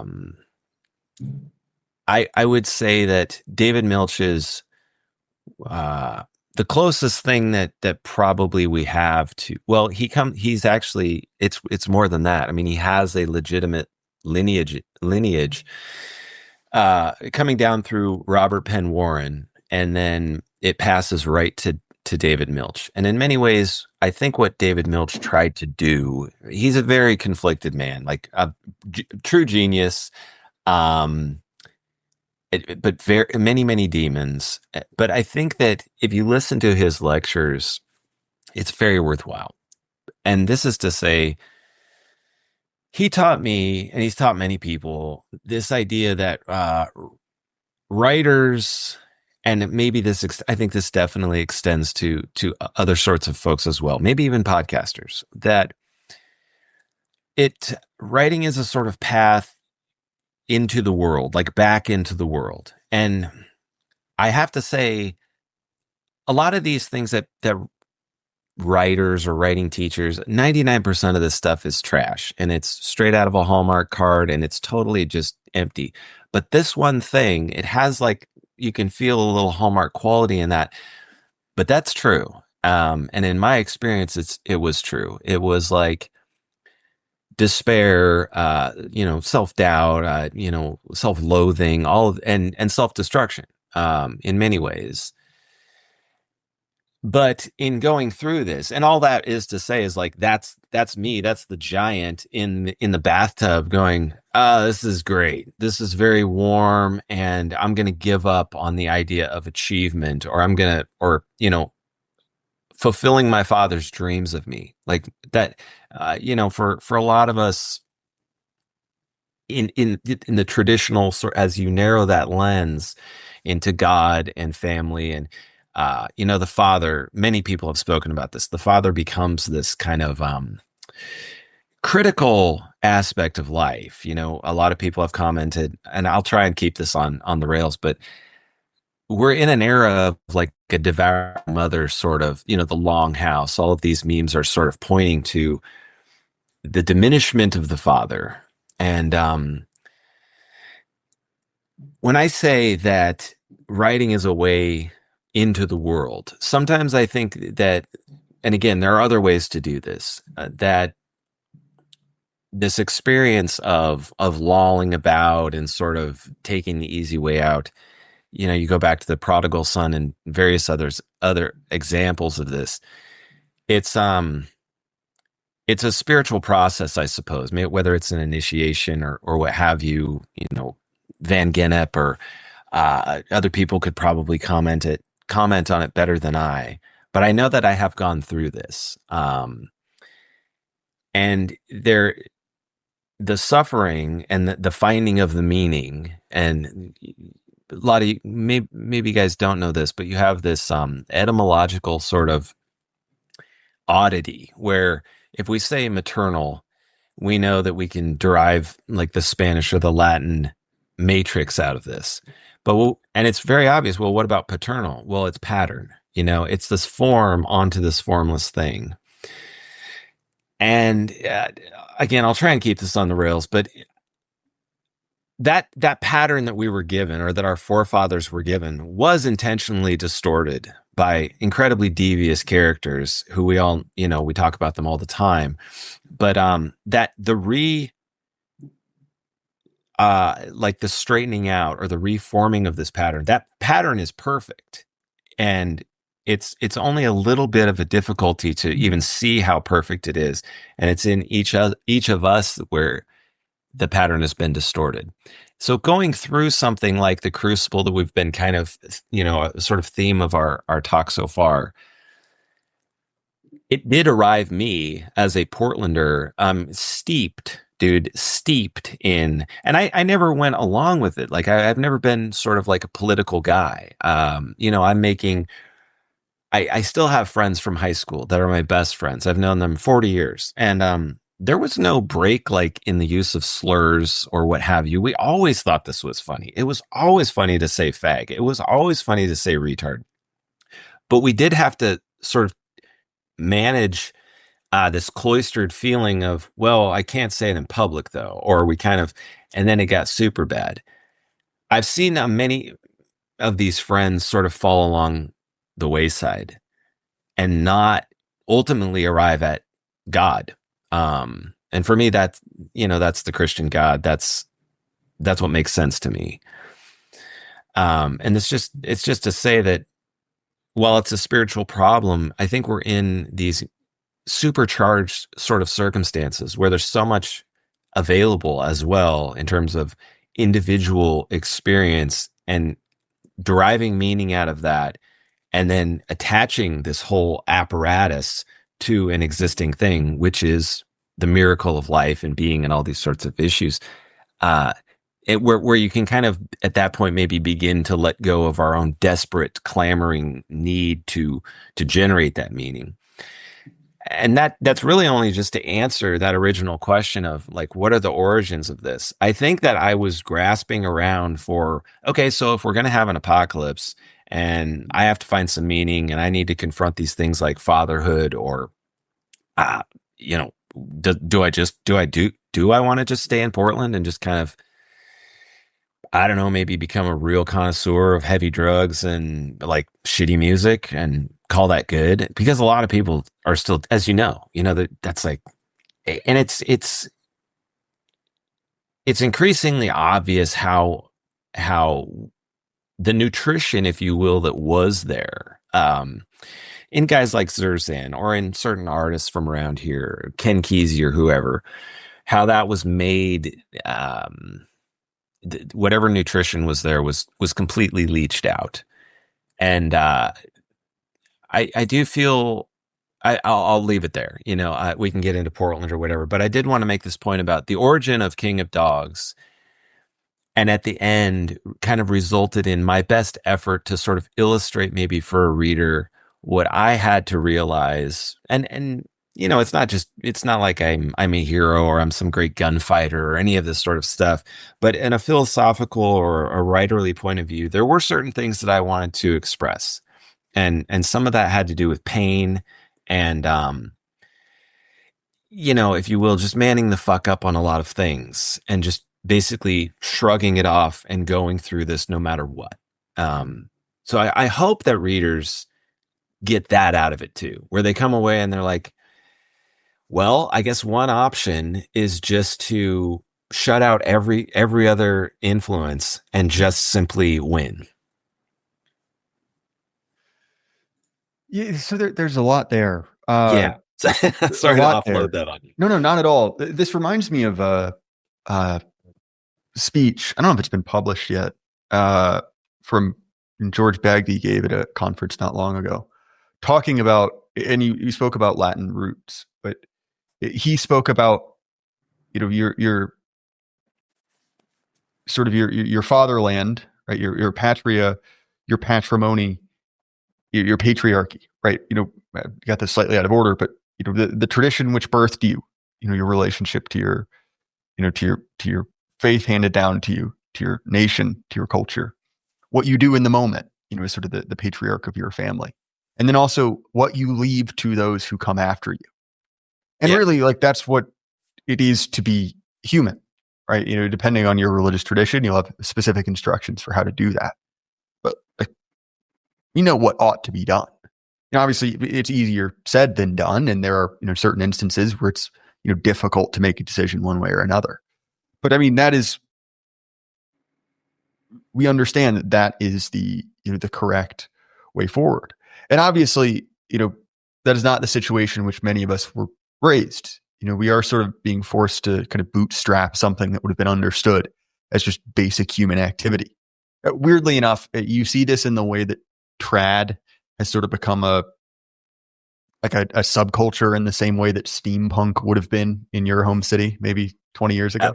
would say that David Milch is the closest thing that probably we have to. Well, he's actually it's more than that. I mean, he has a legitimate lineage coming down through Robert Penn Warren, and then it passes right to David Milch. And in many ways, I think what David Milch tried to do, he's a very conflicted man, like a true genius, but very many demons. But I think that if you listen to his lectures, it's very worthwhile. And this is to say, he taught me, and he's taught many people, this idea that writers, and maybe I think this definitely extends to other sorts of folks as well, maybe even podcasters, that writing is a sort of path into the world, like back into the world. And I have to say, a lot of these things that writers or writing teachers, 99% of this stuff is trash, and it's straight out of a Hallmark card, and it's totally just empty. But this one thing, it has like, you can feel a little Hallmark quality in that, but that's true. And in my experience, it was true. It was like despair, self-doubt, self-loathing, and self-destruction, in many ways. But in going through this, and all that is to say is like, that's me. That's the giant in the bathtub going, this is great. This is very warm, and I'm going to give up on the idea of achievement, or fulfilling my father's dreams of me, like that. For a lot of us in the traditional sort, as you narrow that lens into God and family and the father, many people have spoken about this. The father becomes this kind of critical aspect of life. A lot of people have commented, and I'll try and keep this on the rails, but we're in an era of like a devouring mother sort of, the long house. All of these memes are sort of pointing to the diminishment of the father. And when I say that writing is a way into the world, sometimes I think that, and again, there are other ways to do this, that this experience of lolling about and sort of taking the easy way out, you go back to the prodigal son and various other examples of this. It's a spiritual process, I suppose, whether it's an initiation or what have you. Van Gennep or other people could probably comment on it better than I, but I know that I have gone through this. And the suffering and the finding of the meaning, and a lot of you, maybe you guys don't know this, but you have this etymological sort of oddity where if we say maternal, we know that we can derive like the Spanish or the Latin matrix out of this. And it's very obvious. Well, what about paternal? Well, it's pattern. It's this form onto this formless thing. And again, I'll try and keep this on the rails, but that pattern that we were given, or that our forefathers were given, was intentionally distorted by incredibly devious characters who we all, we talk about them all the time. But that the like the straightening out or the reforming of this pattern, that pattern is perfect. And it's only a little bit of a difficulty to even see how perfect it is. And it's in each of us where the pattern has been distorted. So going through something like the crucible that we've been kind of, a sort of theme of our talk so far, it did arrive me as a Portlander, steeped in, and I never went along with it. Like I've never been sort of like a political guy. I still have friends from high school that are my best friends. I've known them 40 years. And there was no break like in the use of slurs or what have you. We always thought this was funny. It was always funny to say fag. It was always funny to say retard. But we did have to sort of manage this cloistered feeling of, well, I can't say it in public though, or and then it got super bad. I've seen many of these friends sort of fall along the wayside and not ultimately arrive at God. And for me, that's the Christian God. That's what makes sense to me. And it's just to say that while it's a spiritual problem, I think we're in these supercharged sort of circumstances where there's so much available as well in terms of individual experience and deriving meaning out of that, and then attaching this whole apparatus to an existing thing, which is the miracle of life and being and all these sorts of issues, where you can kind of at that point maybe begin to let go of our own desperate clamoring need to generate that meaning. And that's really only just to answer that original question of like, what are the origins of this? I think that I was grasping around for, okay, so if we're going to have an apocalypse and I have to find some meaning, and I need to confront these things like fatherhood, or, you know, do I want to just stay in Portland and just kind of, I don't know, maybe become a real connoisseur of heavy drugs and like shitty music and call that good? Because a lot of people are still, as that's like, and it's increasingly obvious how the nutrition, if you will, that was there, in guys like Zerzan or in certain artists from around here, Ken Kesey or whoever, how that was made. Whatever nutrition was there was completely leached out, and I do feel I'll leave it there. We can get into Portland or whatever, but I did want to make this point about the origin of King of Dogs, and at the end kind of resulted in my best effort to sort of illustrate maybe for a reader what I had to realize. And it's not like I'm a hero or I'm some great gunfighter or any of this sort of stuff, but in a philosophical or a writerly point of view, there were certain things that I wanted to express. And some of that had to do with pain and, if you will, just manning the fuck up on a lot of things and just basically shrugging it off and going through this no matter what. So I hope that readers get that out of it too, where they come away and they're like, well, I guess one option is just to shut out every other influence and just simply win. Yeah, so there's a lot there. Yeah. Sorry to offload that on you. No, not at all. This reminds me of a speech. I don't know if it's been published yet. From George Bagby gave at a conference not long ago, talking about, and you spoke about Latin roots, but he spoke about, your sort of your fatherland, right? Your patria, your patrimony, your patriarchy, right? You got this slightly out of order, but the tradition which birthed you, your relationship to your, to your faith handed down to you, to your nation, to your culture, what you do in the moment, is sort of the patriarch of your family. And then also what you leave to those who come after you. And really, like, that's what it is to be human, right? Depending on your religious tradition, you'll have specific instructions for how to do that. But what ought to be done. Obviously, it's easier said than done, and there are certain instances where it's difficult to make a decision one way or another. But I mean, that is, we understand that is the the correct way forward. And obviously, that is not the situation in which many of us were raised. We are sort of being forced to kind of bootstrap something that would have been understood as just basic human activity. Weirdly enough, you see this in the way that trad has sort of become a subculture, in the same way that steampunk would have been in your home city maybe 20 years ago.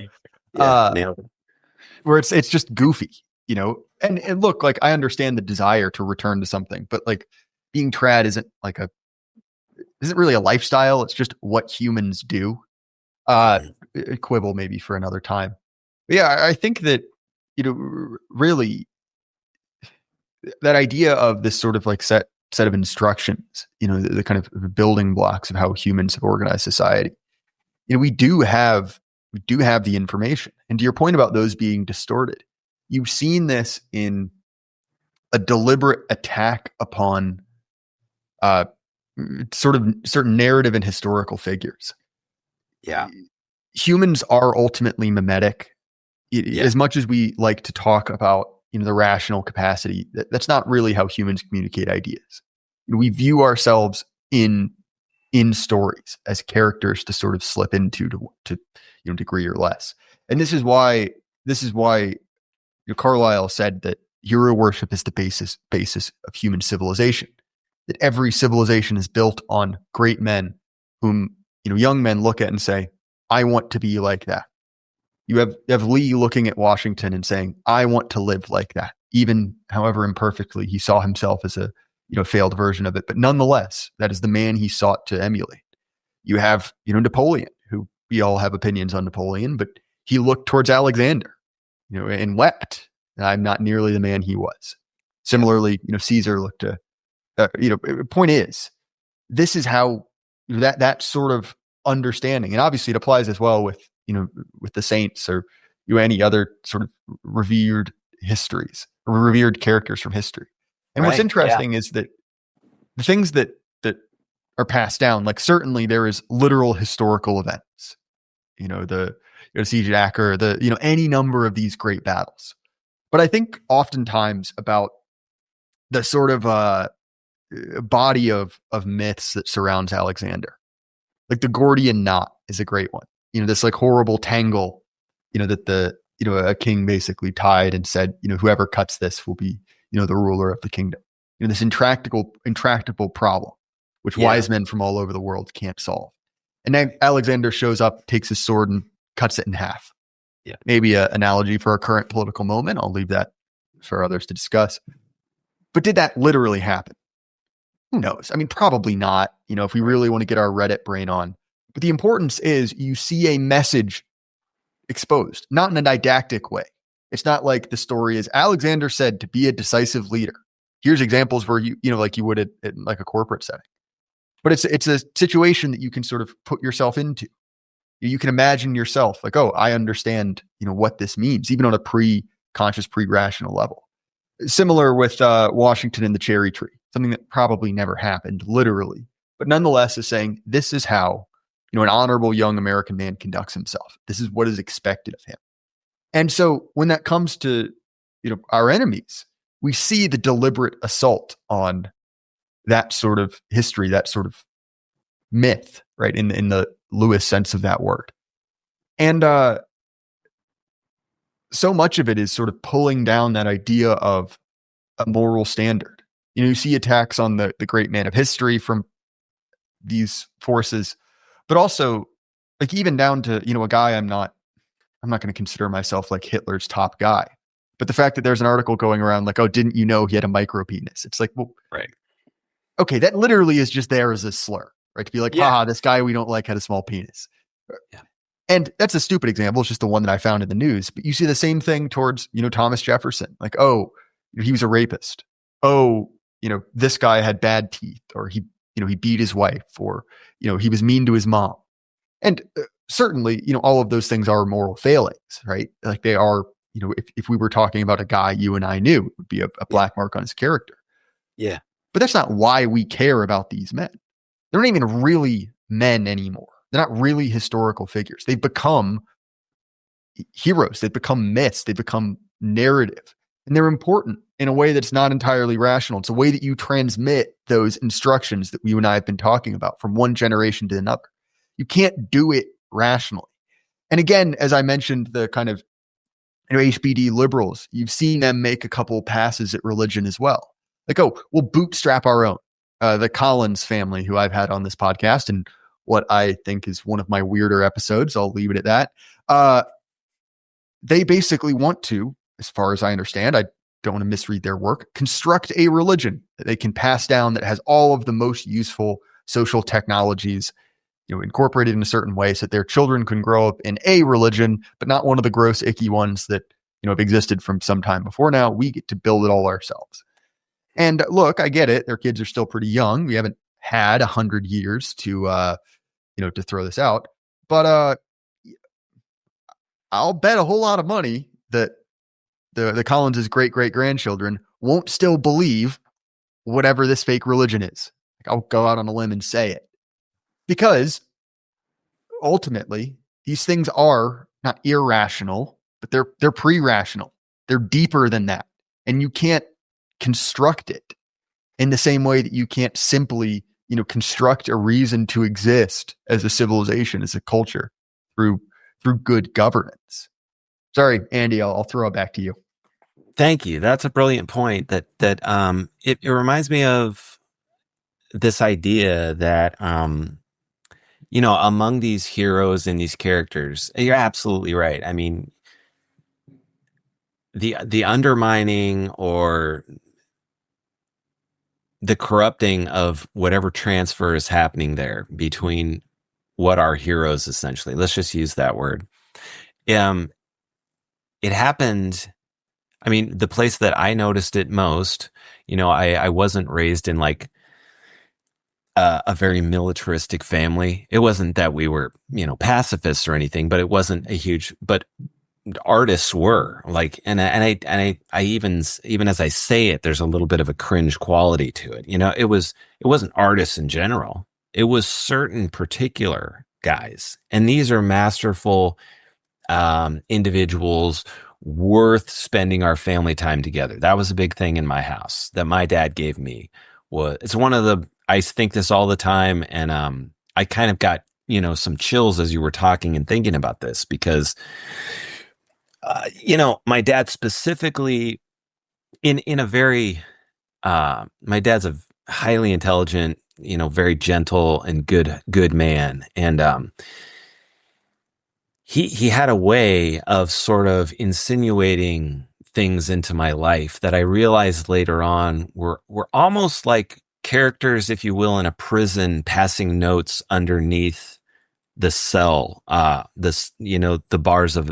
Where it's just goofy, and look, like, I understand the desire to return to something, but like, being trad isn't really a lifestyle. It's just what humans do. Quibble maybe for another time. But yeah, I think that, really, that idea of this sort of like set of instructions, the kind of building blocks of how humans have organized society. We do have the information. And to your point about those being distorted, you've seen this in a deliberate attack upon sort of certain narrative and historical figures. Yeah. Humans are ultimately mimetic. As much as we like to talk about, the rational capacity, that's not really how humans communicate ideas. We view ourselves in stories as characters to sort of slip into to degree or less. And this is why Carlyle said that hero worship is the basis of human civilization. That every civilization is built on great men whom young men look at and say, I want to be like that. You have Lee looking at Washington and saying, I want to live like that, even however imperfectly he saw himself as a failed version of it. But nonetheless, that is the man he sought to emulate. You have Napoleon, who we all have opinions on Napoleon, but he looked towards Alexander, and wept, I'm not nearly the man he was. Similarly, Caesar looked to, point is, this is how that sort of understanding, and obviously it applies as well with, with the saints or any other sort of revered histories or revered characters from history. And what's interesting is that the things that are passed down, like certainly there is literal historical events, the siege at Acre, any number of these great battles. But I think oftentimes about the sort of body of myths that surrounds Alexander. Like the Gordian knot is a great one. This like horrible tangle, that a king basically tied and said, whoever cuts this will be, the ruler of the kingdom. This intractable problem, which wise men from all over the world can't solve. And then Alexander shows up, takes his sword and cuts it in half. Yeah. Maybe an analogy for our current political moment. I'll leave that for others to discuss. But did that literally happen? Who knows? I mean, probably not, if we really want to get our Reddit brain on. But the importance is you see a message exposed, not in a didactic way. It's not like the story is Alexander said to be a decisive leader. Here's examples where like you would at like a corporate setting. But it's a situation that you can sort of put yourself into. You can imagine yourself like, oh, I understand, what this means, even on a pre-conscious, pre-rational level. Similar with Washington and the cherry tree, something that probably never happened literally, but nonetheless is saying this is how, an honorable young American man conducts himself. This is what is expected of him. And so when that comes to, our enemies, we see the deliberate assault on that sort of history, that sort of myth, right? In the Lewis sense of that word. And so much of it is sort of pulling down that idea of a moral standard. You see attacks on the great man of history from these forces, but also like even down to, a guy I'm not going to consider myself like Hitler's top guy. But the fact that there's an article going around like, oh, didn't you know he had a micro penis? It's like, well, right. Okay, that literally is just there as a slur, right? To be like, this guy we don't like had a small penis. Yeah. And that's a stupid example. It's just the one that I found in the news. But you see the same thing towards, Thomas Jefferson. Like, oh, he was a rapist. Oh, this guy had bad teeth, or he beat his wife, or, he was mean to his mom. And certainly, all of those things are moral failings, right? Like they are, if we were talking about a guy you and I knew, it would be a black mark on his character. Yeah. But that's not why we care about these men. They're not even really men anymore. They're not really historical figures. They've become heroes. They've become myths. They've become narrative. And they're important in a way that's not entirely rational. It's a way that you transmit those instructions that you and I have been talking about from one generation to another. You can't do it rationally. And again, as I mentioned, the kind of HBD liberals, you've seen them make a couple passes at religion as well. Like, oh, we'll bootstrap our own. The Collins family, who I've had on this podcast, and what I think is one of my weirder episodes, I'll leave it at that. They basically want to, as far as I understand, I don't want to misread their work, construct a religion that they can pass down that has all of the most useful social technologies, incorporated in a certain way so that their children can grow up in a religion, but not one of the gross, icky ones that, have existed from some time before now. We get to build it all ourselves. And look, I get it. Their kids are still pretty young. We haven't had 100 years to, to throw this out. But I'll bet a whole lot of money that the Collins' great-great-grandchildren won't still believe whatever this fake religion is. Like, I'll go out on a limb and say it. Because ultimately, these things are not irrational, but they're pre-rational. They're deeper than that. And you can't construct it in the same way that you can't simply, construct a reason to exist as a civilization, as a culture through good governance. Sorry, Andy, I'll throw it back to you. Thank you. That's a brilliant point that it reminds me of this idea that, among these heroes and these characters, you're absolutely right. I mean, the undermining or the corrupting of whatever transfer is happening there between what are heroes, essentially, let's just use that word. It happened I mean, the place that I noticed it most, I wasn't raised in like a very militaristic family. It wasn't that we were, pacifists or anything, but it wasn't but artists were like, I even as I say it, there's a little bit of a cringe quality to it. It wasn't artists in general. It was certain particular guys. And these are masterful, individuals worth spending our family time together. That was a big thing in my house that my dad gave me. It's one of the, I think this all the time. And, I kind of got, some chills as you were talking and thinking about this because, my dad specifically in a very, my dad's a highly intelligent, very gentle and good man. And, he had a way of sort of insinuating things into my life that I realized later on were almost like characters, if you will, in a prison passing notes underneath the cell, the bars of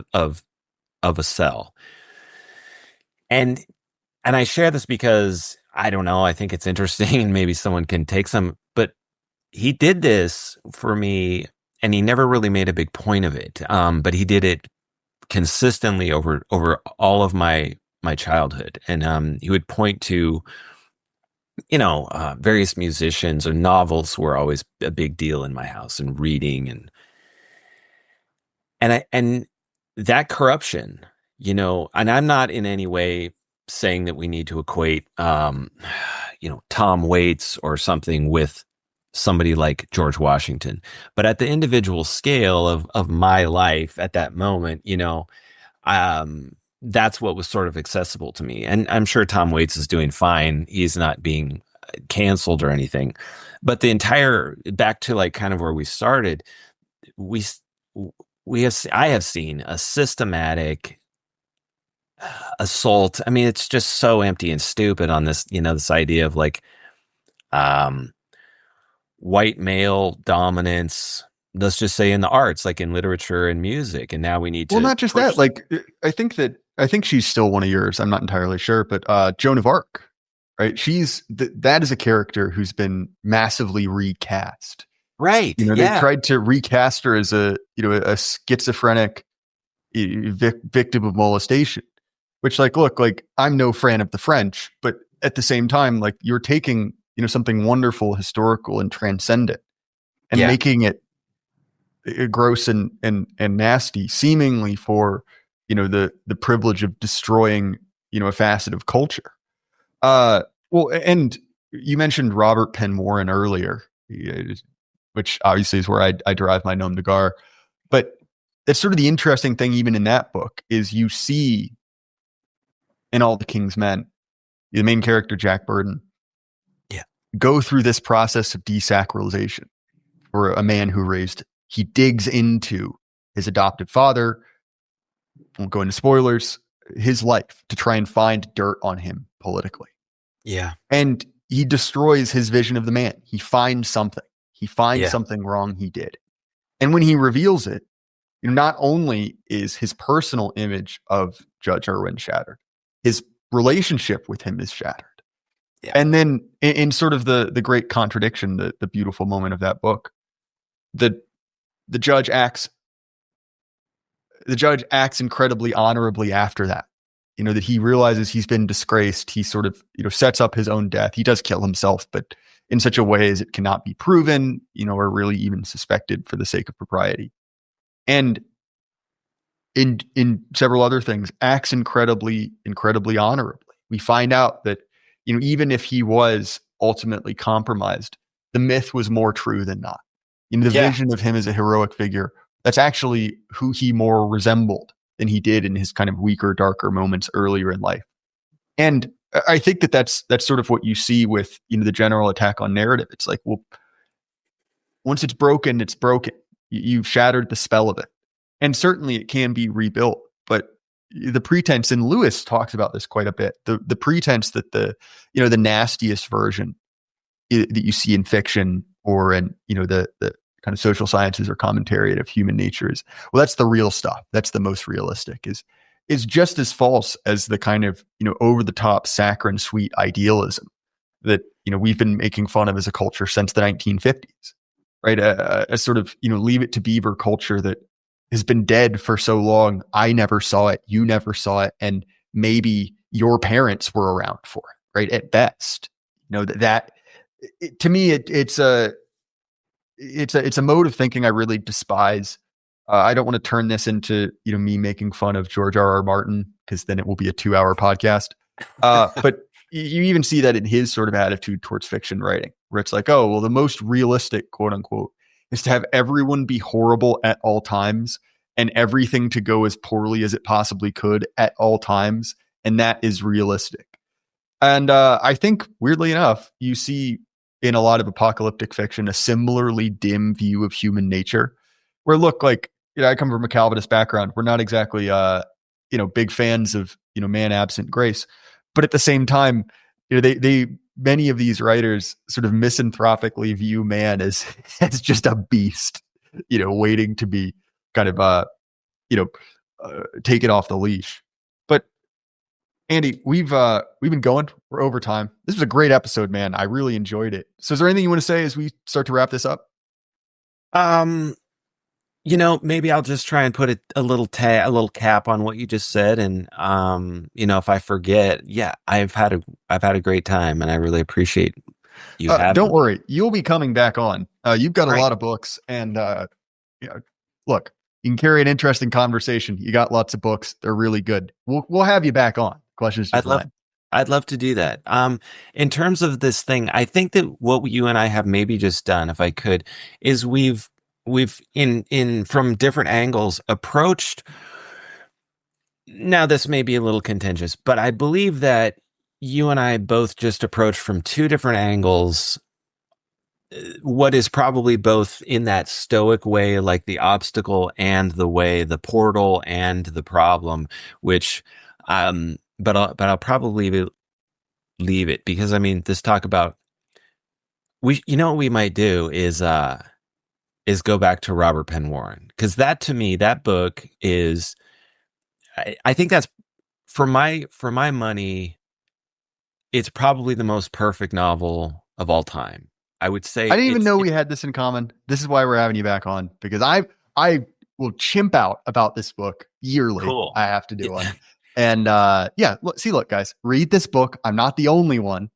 a cell. And I share this because I don't know, I think it's interesting and maybe someone can take some, but he did this for me and he never really made a big point of it. But he did it consistently over all of my childhood. And, he would point to, various musicians, or novels were always a big deal in my house, and reading and that corruption, and I'm not in any way saying that we need to equate, Tom Waits or something with somebody like George Washington, but at the individual scale of my life at that moment, that's what was sort of accessible to me. And I'm sure Tom Waits is doing fine. He's not being canceled or anything, but back to like kind of where we started, I have seen a systematic assault. I mean, it's just so empty and stupid on this, this idea of like, white male dominance, let's just say in the arts, like in literature and music. And now we need to, well, not just that, like, I think she's still one of yours. I'm not entirely sure, but Joan of Arc, right? That is a character who's been massively recast. Right. They tried to recast her as a schizophrenic victim of molestation, which, like, look, like, I'm no fan of the French, but at the same time, like, you're taking, something wonderful, historical, and transcendent, and making it gross and nasty, seemingly for, the privilege of destroying, a facet of culture. Well, and you mentioned Robert Penn Warren earlier, which obviously is where I derive my nom de guerre. But that's sort of the interesting thing, even in that book, is you see in All the King's Men, the main character, Jack Burden, go through this process of desacralization for a man who raised him. He digs into his adoptive father, won't go into spoilers, his life, to try and find dirt on him politically. Yeah. And he destroys his vision of the man. He finds something. He finds something wrong he did. And when he reveals it, not only is his personal image of Judge Irwin shattered, his relationship with him is shattered. Yeah. And then in sort of the great contradiction, the beautiful moment of that book, the judge acts incredibly honorably after that. That he realizes he's been disgraced. He sort of, sets up his own death. He does kill himself, but in such a way as it cannot be proven, or really even suspected for the sake of propriety. And in several other things, acts incredibly, incredibly honorably. We find out that, even if he was ultimately compromised, the myth was more true than not. The vision of him as a heroic figure, that's actually who he more resembled than he did in his kind of weaker, darker moments earlier in life. And I think that's sort of what you see with, the general attack on narrative. It's like, well, once it's broken, it's broken. You've shattered the spell of it. And certainly it can be rebuilt, but the pretense, and Lewis talks about this quite a bit, the pretense that the nastiest version that you see in fiction or in, the kind of social sciences or commentary of human nature is, well, that's the real stuff. That's the most realistic, is is just as false as the kind of, over the top saccharine sweet idealism that, we've been making fun of as a culture since the 1950s, right? A sort of, leave it to beaver culture that has been dead for so long. I never saw it. You never saw it. And maybe your parents were around for it, right? At best, to me, it's a mode of thinking I really despise. I don't want to turn this into, me making fun of George R.R. Martin, because then it will be a 2-hour podcast. But you even see that in his sort of attitude towards fiction writing, where it's like, oh, well, the most realistic, quote unquote, is to have everyone be horrible at all times and everything to go as poorly as it possibly could at all times. And that is realistic. And I think, weirdly enough, you see in a lot of apocalyptic fiction a similarly dim view of human nature, where, look, like, I come from a Calvinist background. We're not exactly, big fans of, man absent grace. But at the same time, many of these writers sort of misanthropically view man as just a beast, waiting to be kind of, taken off the leash. But Andy, we've been going. We're over time. This was a great episode, man. I really enjoyed it. So is there anything you want to say as we start to wrap this up? Maybe I'll just try and put a little cap on what you just said. And, if I forget, I've had a great time, and I really appreciate you having Don't me. worry. You'll be coming back on. You've got a lot of books, and, look, you can carry an interesting conversation. You got lots of books. They're really good. We'll have you back on. Questions. I'd love to do that. In terms of this thing, I think that what you and I have maybe just done, if I could, is we've in from different angles approached. Now, this may be a little contentious, but I believe that you and I both just approached from two different angles what is probably both in that stoic way, like the obstacle and the way, the portal and the problem, which but I'll probably leave it, because I mean, this talk about, what we might do is go back to Robert Penn Warren, because that, to me, that book is, I think that's, for my money, it's probably the most perfect novel of all time. I would say. I didn't even know we had this in common. This is why we're having you back on, because I will chimp out about this book yearly. Cool. I have to do one. And look, guys, read this book. I'm not the only one.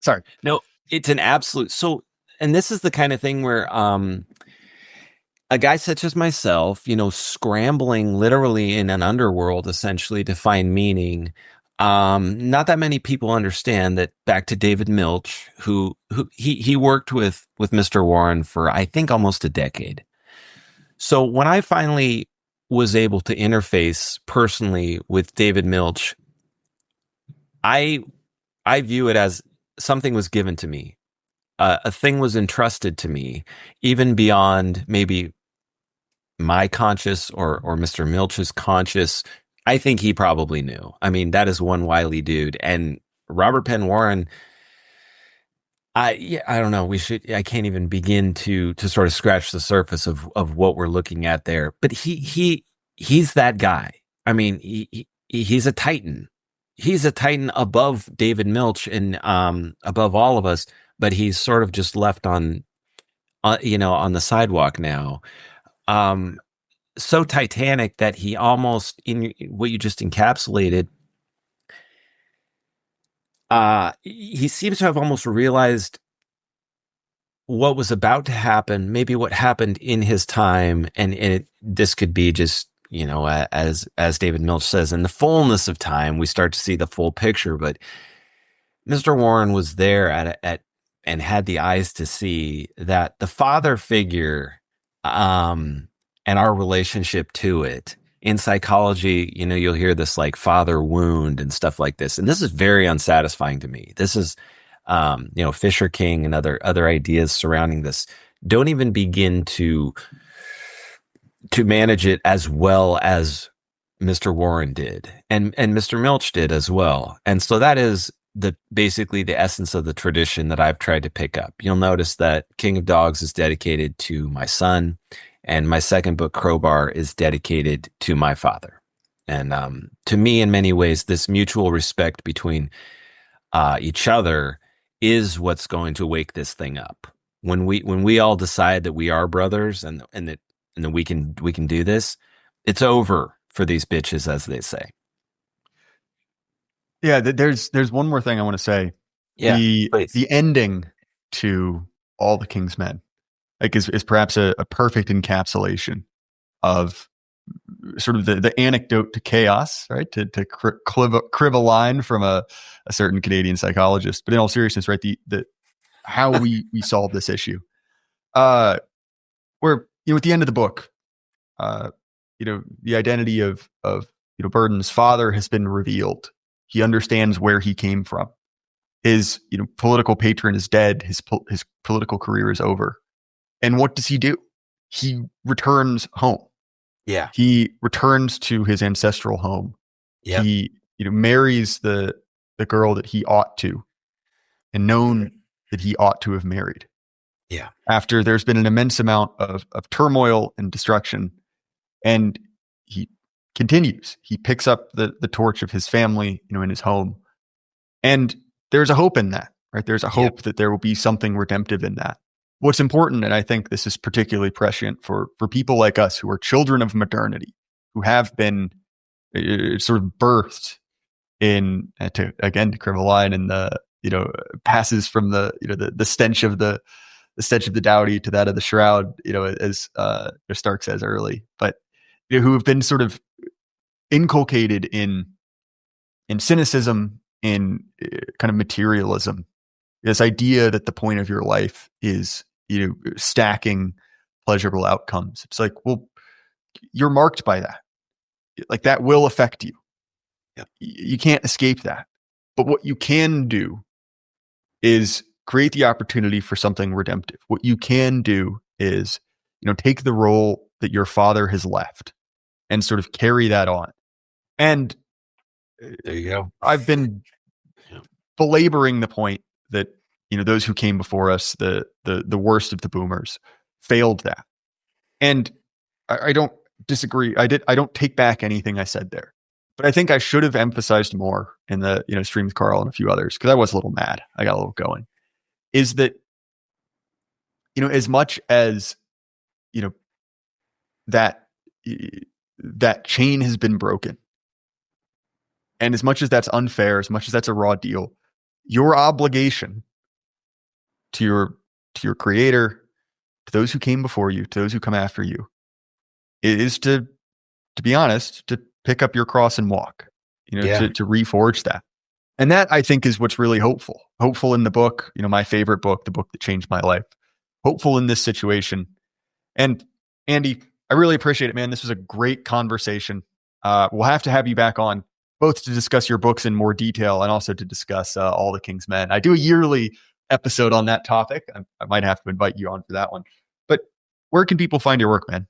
Sorry. No, it's an absolute. So, and this is the kind of thing where a guy such as myself, scrambling literally in an underworld, essentially, to find meaning. Not that many people understand that. Back to David Milch, who he worked with Mr. Warren for, I think, almost a decade. So when I finally was able to interface personally with David Milch, I view it as something was given to me. A thing was entrusted to me, even beyond maybe my conscious or Mr. Milch's conscious. I think he probably knew. I mean, that is one wily dude. And Robert Penn Warren, I don't know. I can't even begin to sort of scratch the surface of what we're looking at there. But he's that guy. I mean, he's a titan. He's a titan above David Milch and above all of us. But he's sort of just left on the sidewalk now. So titanic that he almost, in what you just encapsulated, he seems to have almost realized what was about to happen, maybe what happened in his time, and this could be just, as David Milch says, in the fullness of time, we start to see the full picture. But Mr. Warren was there at and had the eyes to see that the father figure, and our relationship to it. In psychology, you'll hear this like father wound and stuff like this. And this is very unsatisfying to me. This is, Fisher King and other ideas surrounding this don't even begin to manage it as well as Mr. Warren did and Mr. Milch did as well. And so that is basically the essence of the tradition that I've tried to pick up. You'll notice that King of Dogs is dedicated to my son, and my second book, Crowbar, is dedicated to my father. And to me, in many ways, this mutual respect between each other is what's going to wake this thing up. When we all decide that we are brothers and that we can do this, it's over for these bitches, as they say. Yeah, there's one more thing I want to say. Yeah, the ending to All the King's Men, like, is perhaps a perfect encapsulation of sort of the anecdote to chaos, right? To crib a line from a certain Canadian psychologist. But in all seriousness, right, the how we solve this issue. Where, at the end of the book, the identity of Burden's father has been revealed. He understands where he came from. His political patron is dead. His political career is over. And what does he do? He returns home. Yeah. He returns to his ancestral home. Yep. He marries the girl that he ought to, and known that he ought to have married. Yeah. After there's been an immense amount of turmoil and destruction, and he continues. He picks up the torch of his family, in his home. And there's a hope in that, right? There's a hope that there will be something redemptive in that. What's important, and I think this is particularly prescient for people like us who are children of modernity, who have been sort of birthed in, to crib a line, and the passes from the stench of the stench of the dowdy to that of the shroud, as Stark says early, but who have been sort of inculcated in cynicism, in kind of materialism. This idea that the point of your life is, stacking pleasurable outcomes. It's like, well, you're marked by that. Like, that will affect you. Yep. You can't escape that. But what you can do is create the opportunity for something redemptive. What you can do is, take the role that your father has left and sort of carry that on. And there you go. I've been belaboring the point that, those who came before us, the worst of the boomers, failed that. And I don't disagree. I don't take back anything I said there. But I think I should have emphasized more in the, stream with Carl and a few others, because I was a little mad. I got a little going. Is that, as much as, that chain has been broken, and as much as that's unfair, as much as that's a raw deal, your obligation to your creator, to those who came before you, to those who come after you, is to be honest, to pick up your cross and walk, to reforge that. And that, I think, is what's really hopeful. Hopeful in the book, my favorite book, the book that changed my life. Hopeful in this situation. And Andy, I really appreciate it, man. This was a great conversation. We'll have to have you back on, both to discuss your books in more detail and also to discuss All the King's Men. I do a yearly episode on that topic. I might have to invite you on for that one. But where can people find your work, man?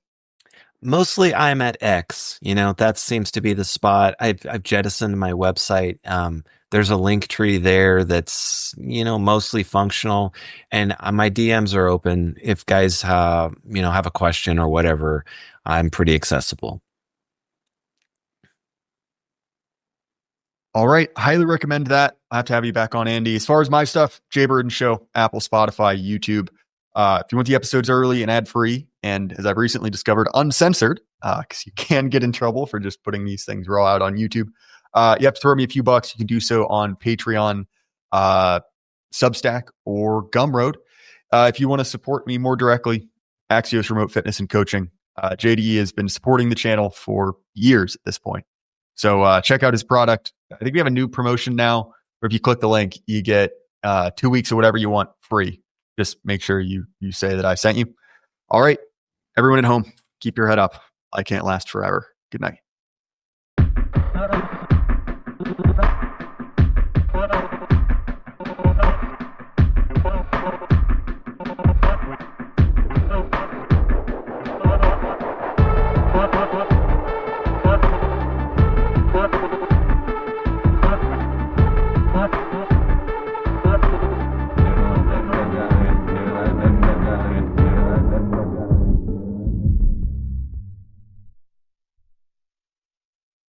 Mostly I'm at X. That seems to be the spot. I've jettisoned my website. There's a link tree there that's, mostly functional, and my DMs are open. If guys, have a question or whatever, I'm pretty accessible. All right. Highly recommend that. I have to have you back on, Andy. As far as my stuff, Jay Burden Show, Apple, Spotify, YouTube. If you want the episodes early and ad-free, and as I've recently discovered, uncensored, because you can get in trouble for just putting these things raw out on YouTube, you have to throw me a few bucks. You can do so on Patreon, Substack, or Gumroad. If you want to support me more directly, Axios Remote Fitness and Coaching. JDE has been supporting the channel for years at this point. So check out his product. I think we have a new promotion now, where if you click the link, you get 2 weeks or whatever you want free. Just make sure you say that I sent you. All right, everyone at home, keep your head up. I can't last forever. Good night.